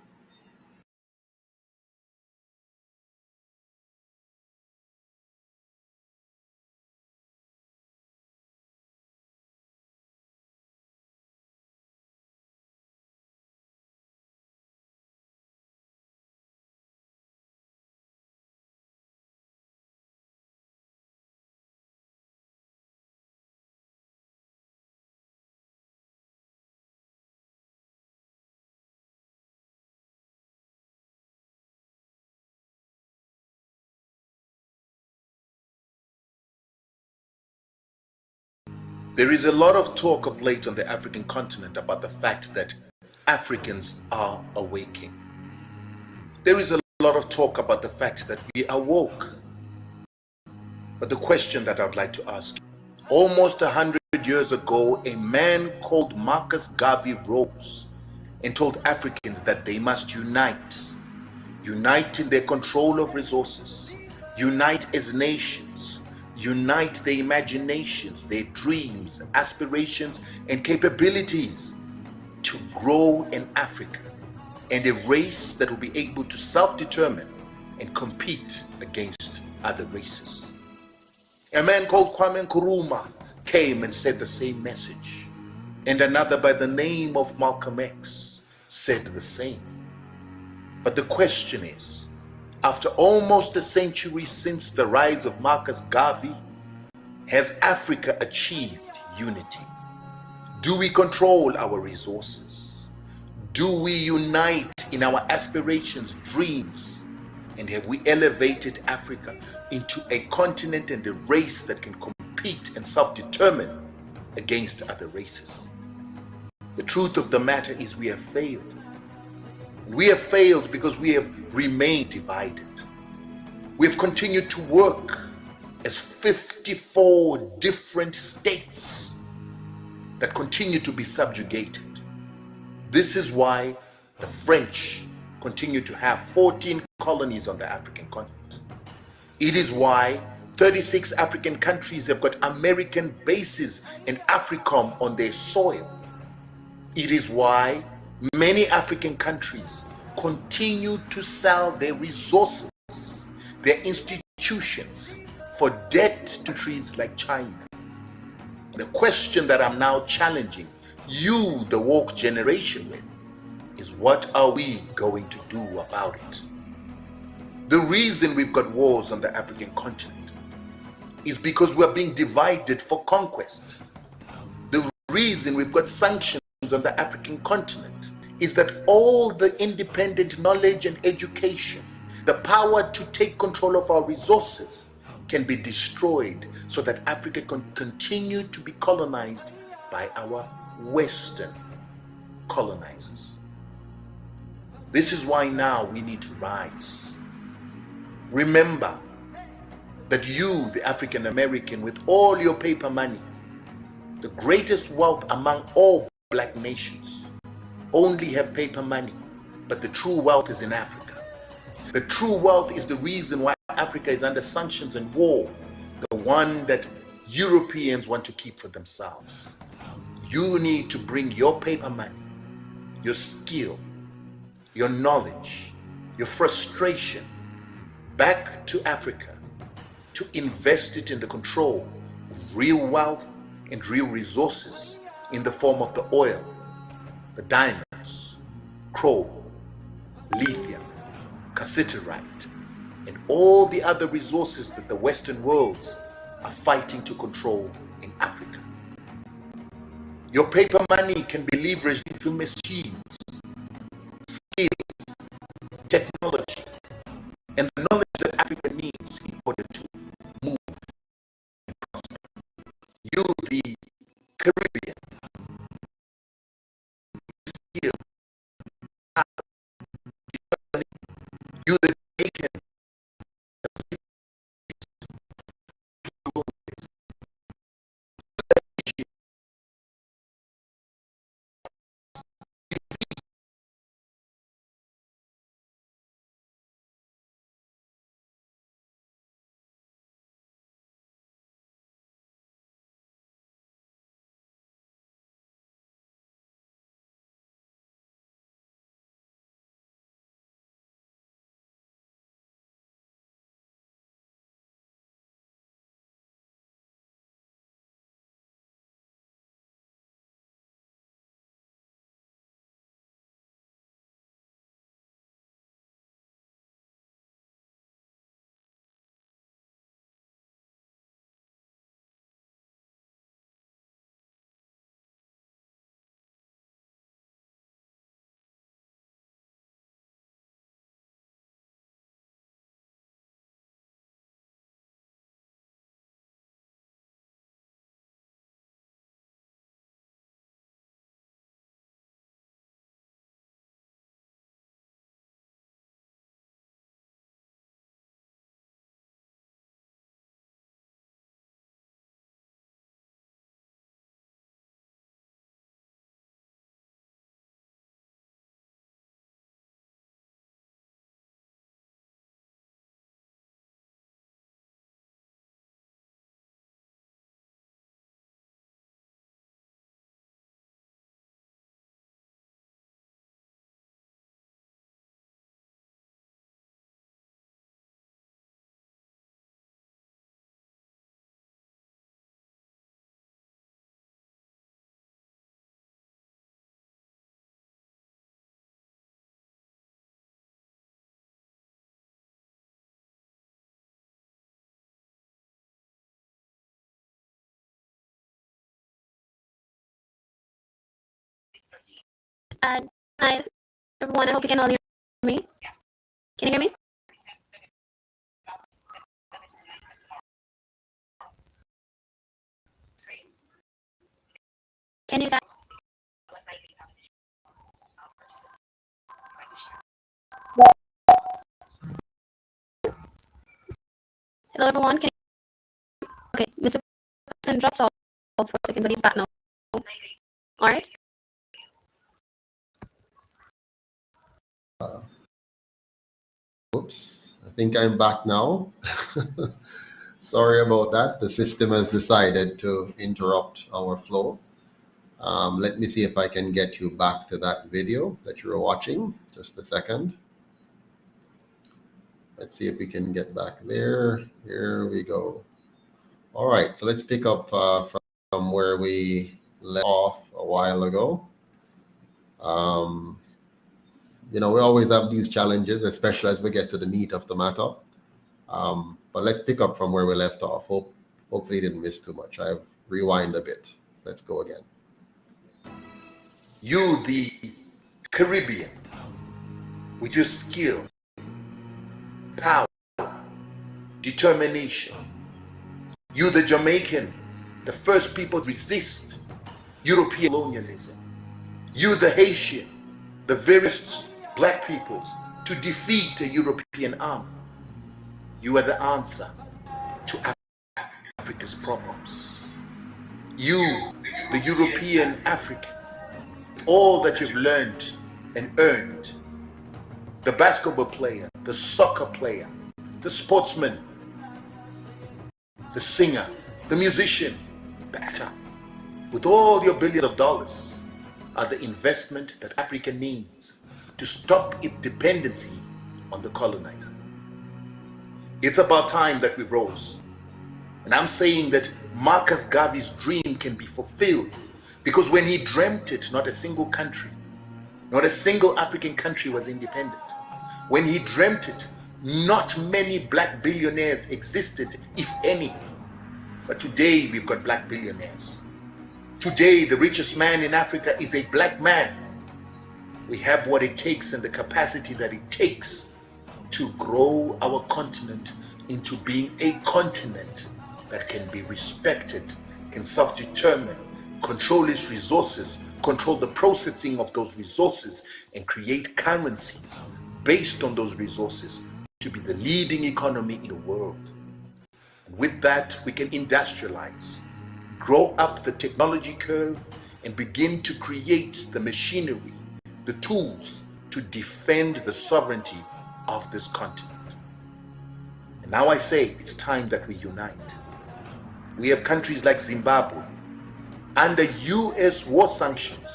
There is a lot of talk of late on the African continent about the fact that Africans are awaking. There is a lot of talk about the fact that we are woke. But the question that I'd like to ask, almost 100 years ago, a man called Marcus Garvey rose and told Africans that they must unite. Unite in their control of resources. Unite as nations. Unite their imaginations, their dreams, aspirations, and capabilities to grow in Africa and a race that will be able to self-determine and compete against other races. A man called Kwame Nkrumah came and said the same message, and another by the name of Malcolm X said the same. But the question is, after almost a century since the rise of Marcus Garvey, has Africa achieved unity? Do we control our resources? Do we unite in our aspirations, dreams? And have we elevated Africa into a continent and a race that can compete and self-determine against other races? The truth of the matter is we have failed. We have failed because we have remained divided. We've continued to work as 54 different states that continue to be subjugated. This is why the French continue to have 14 colonies on the African continent. It is why 36 African countries have got American bases and AFRICOM on their soil. It is why many African countries continue to sell their resources, their institutions, for debt countries like China. The question that I'm now challenging you, the woke generation, with is, what are we going to do about it? The reason we've got wars on the African continent is because we're being divided for conquest. The reason we've got sanctions on the African continent is that all the independent knowledge and education, the power to take control of our resources, can be destroyed so that Africa can continue to be colonized by our Western colonizers. This is why now we need to rise. Remember that you, the African American, with all your paper money, the greatest wealth among all black nations, only have paper money, but the true wealth is in Africa. The true wealth is the reason why Africa is under sanctions and war, the one that Europeans want to keep for themselves. You need to bring your paper money, your skill, your knowledge, your frustration, back to Africa to invest it in the control of real wealth and real resources in the form of the oil, the diamonds, chrome, lithium, cassiterite, and all the other resources that the Western worlds are fighting to control in Africa. Your paper money can be leveraged into machines, skills, technology, and the knowledge that Africa needs in order to move and prosper. You, the Caribbean, skill, you, the Jamaican, Hi, everyone. I hope you can all hear me. Can you hear me? Can you guys? Hello, everyone. Can you... Okay, Mr. President drops off for a second, but he's back now. All right. Oops, I think I'm back now. Sorry about that. The system has decided to interrupt our flow. Let me see if I can get you back to that video that you were watching. Just a second. Let's see if we can get back there. Here we go. All right, so let's pick up from where we left off a while ago. You know, we always have these challenges, especially as we get to the meat of the matter. But let's pick up from where we left off. Hopefully you didn't miss too much. I've rewind a bit. Let's go again. You, the Caribbean, with your skill, power, determination. You, the Jamaican, the first people to resist European colonialism. You, the Haitian, the various black peoples to defeat the European army. You are the answer to Africa's problems. You, the European African, all that you've learned and earned, the basketball player, the soccer player, the sportsman, the singer, the musician, the actor, with all your billions of dollars, are the investment that Africa needs to stop its dependency on the colonizer. It's about time that we rose. And I'm saying that Marcus Garvey's dream can be fulfilled, because when he dreamt it, not a single country, not a single African country was independent. When he dreamt it, not many black billionaires existed, if any. But today we've got black billionaires. Today the richest man in Africa is a black man. We have what it takes and the capacity that it takes to grow our continent into being a continent that can be respected, can self-determine, control its resources, control the processing of those resources, and create currencies based on those resources to be the leading economy in the world. And with that, we can industrialize, grow up the technology curve, and begin to create the machinery, the tools to defend the sovereignty of this continent. And now I say it's time that we unite. We have countries like Zimbabwe under US war sanctions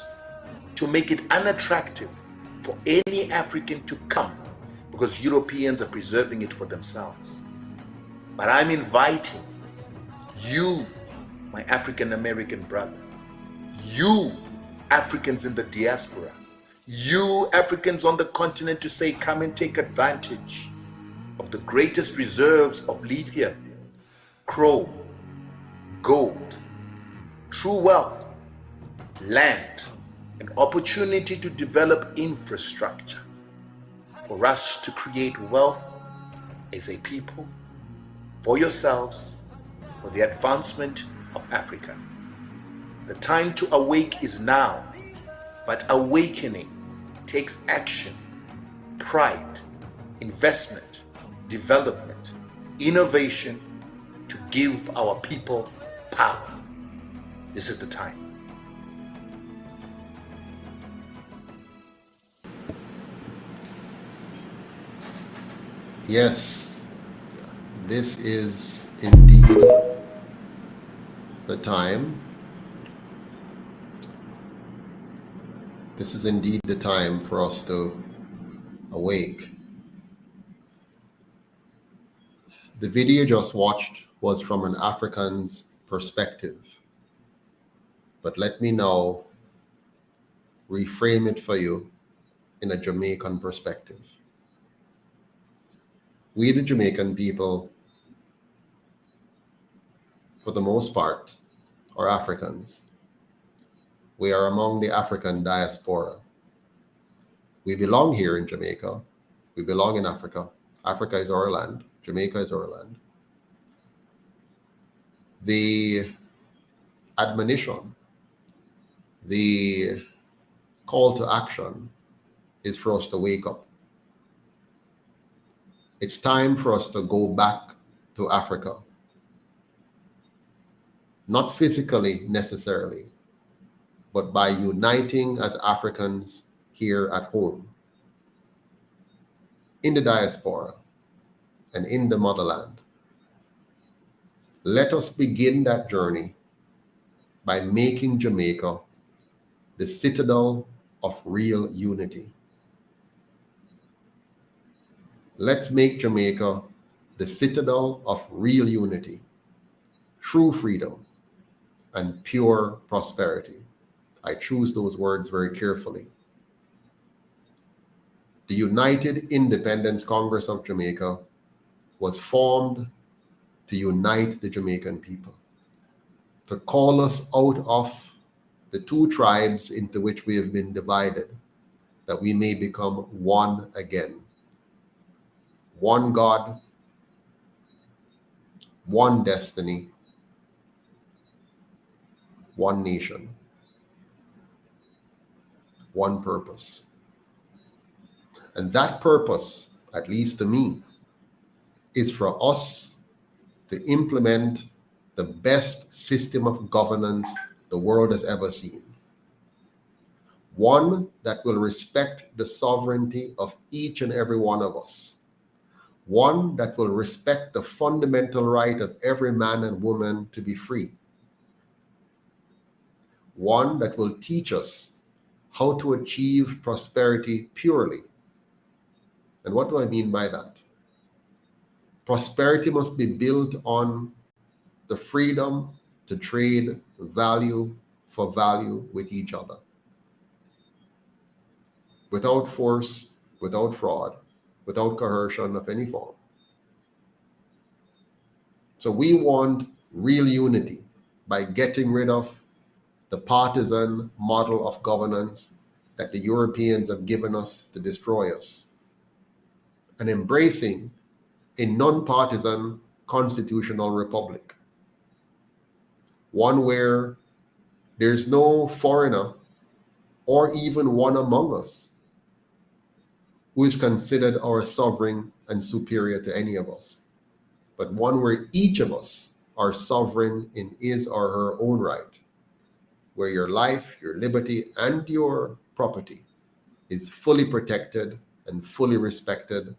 to make it unattractive for any African to come, because Europeans are preserving it for themselves. But I'm inviting you, my African American brother, you Africans in the diaspora, you Africans on the continent, to say, come and take advantage of the greatest reserves of lithium, chrome, gold, true wealth, land, an opportunity to develop infrastructure for us to create wealth as a people, for yourselves, for the advancement of Africa. The time to awake is now, but awakening takes action, pride, investment, development, innovation to give our people power. This is the time. Yes, this is indeed the time. This is indeed the time for us to awake. The video you just watched was from an African's perspective, but let me now reframe it for you in a Jamaican perspective. We, the Jamaican people, for the most part, are Africans. We are among the African diaspora. We belong here in Jamaica. We belong in Africa. Africa is our land. Jamaica is our land. The admonition, the call to action is for us to wake up. It's time for us to go back to Africa. Not physically necessarily, but by uniting as Africans here at home, in the diaspora and in the motherland. Let us begin that journey by making Jamaica the citadel of real unity. Let's make Jamaica the citadel of real unity, true freedom, and pure prosperity. I choose those words very carefully. The United Independence Congress of Jamaica was formed to unite the Jamaican people, to call us out of the two tribes into which we have been divided, that we may become one again. One God, one destiny, one nation, one purpose. And that purpose, at least to me, is for us to implement the best system of governance the world has ever seen. One that will respect the sovereignty of each and every one of us. One that will respect the fundamental right of every man and woman to be free. One that will teach us how to achieve prosperity purely. And what do I mean by that? Prosperity must be built on the freedom to trade value for value with each other, without force, without fraud, without coercion of any form. So we want real unity by getting rid of the partisan model of governance that the Europeans have given us to destroy us, and embracing a non-partisan constitutional republic, one where there's no foreigner or even one among us who is considered our sovereign and superior to any of us, but one where each of us are sovereign in his or her own right, where your life, your liberty, and your property is fully protected and fully respected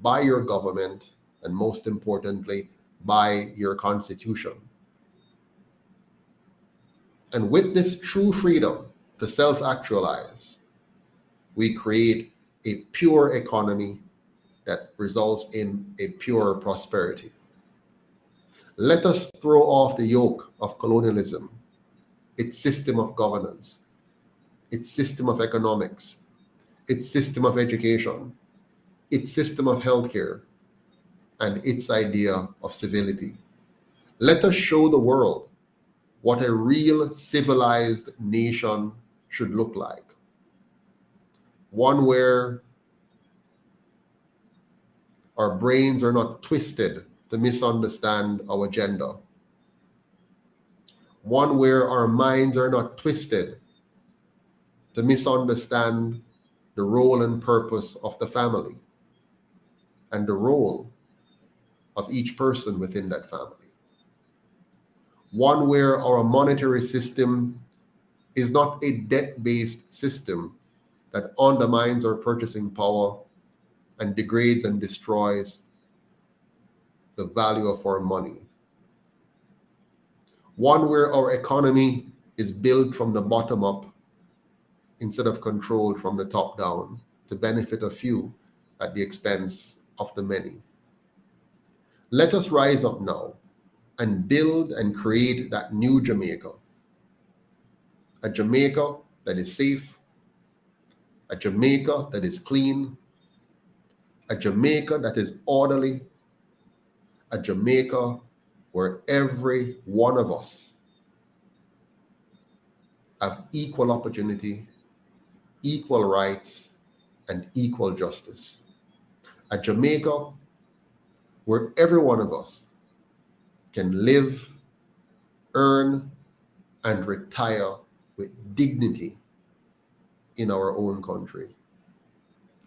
by your government, and most importantly, by your constitution. And with this true freedom to self-actualize, we create a pure economy that results in a pure prosperity. Let us throw off the yoke of colonialism, its system of governance, its system of economics, its system of education, its system of healthcare, and its idea of civility. Let us show the world what a real civilized nation should look like. One where our brains are not twisted to misunderstand our gender. One where our minds are not twisted to misunderstand the role and purpose of the family and the role of each person within that family. One where our monetary system is not a debt-based system that undermines our purchasing power and degrades and destroys the value of our money. One where our economy is built from the bottom up instead of controlled from the top down to benefit a few at the expense of the many. Let us rise up now and build and create that new Jamaica. A Jamaica that is safe, a Jamaica that is clean, a Jamaica that is orderly, a Jamaica where every one of us have equal opportunity, equal rights, and equal justice. A Jamaica where every one of us can live, earn, and retire with dignity in our own country,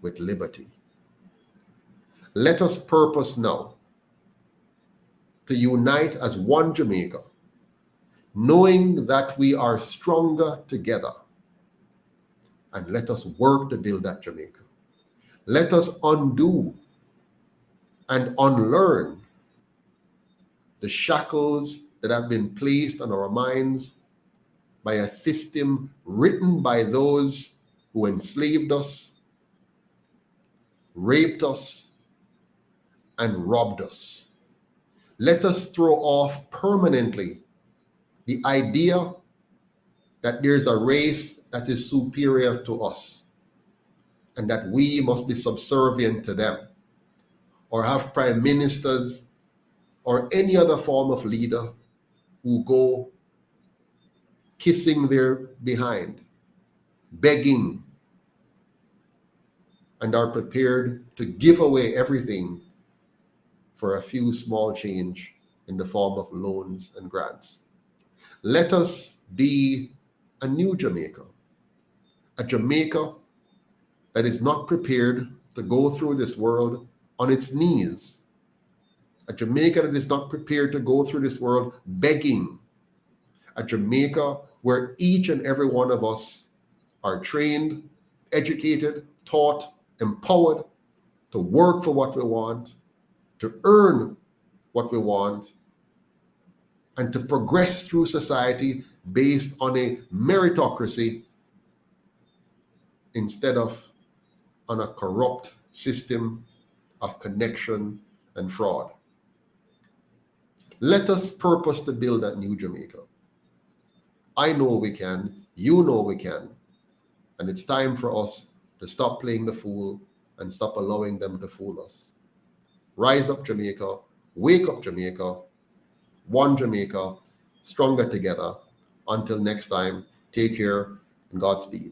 with liberty. Let us purpose now to unite as one Jamaica, knowing that we are stronger together. And let us work to build that Jamaica. Let us undo and unlearn the shackles that have been placed on our minds by a system written by those who enslaved us, raped us, and robbed us. Let us throw off permanently the idea that there's a race that is superior to us and that we must be subservient to them or have prime ministers or any other form of leader who go kissing their behind, begging, and are prepared to give away everything for a few small change in the form of loans and grants. Let us be a new Jamaica, a Jamaica that is not prepared to go through this world on its knees, a Jamaica that is not prepared to go through this world begging, a Jamaica where each and every one of us are trained, educated, taught, empowered to work for what we want, to earn what we want, and to progress through society based on a meritocracy instead of on a corrupt system of connection and fraud. Let us purpose to build that new Jamaica. I know we can, you know we can, and it's time for us to stop playing the fool and stop allowing them to fool us. Rise up, Jamaica. Wake up, Jamaica. One Jamaica, stronger together. Until next time, take care and Godspeed.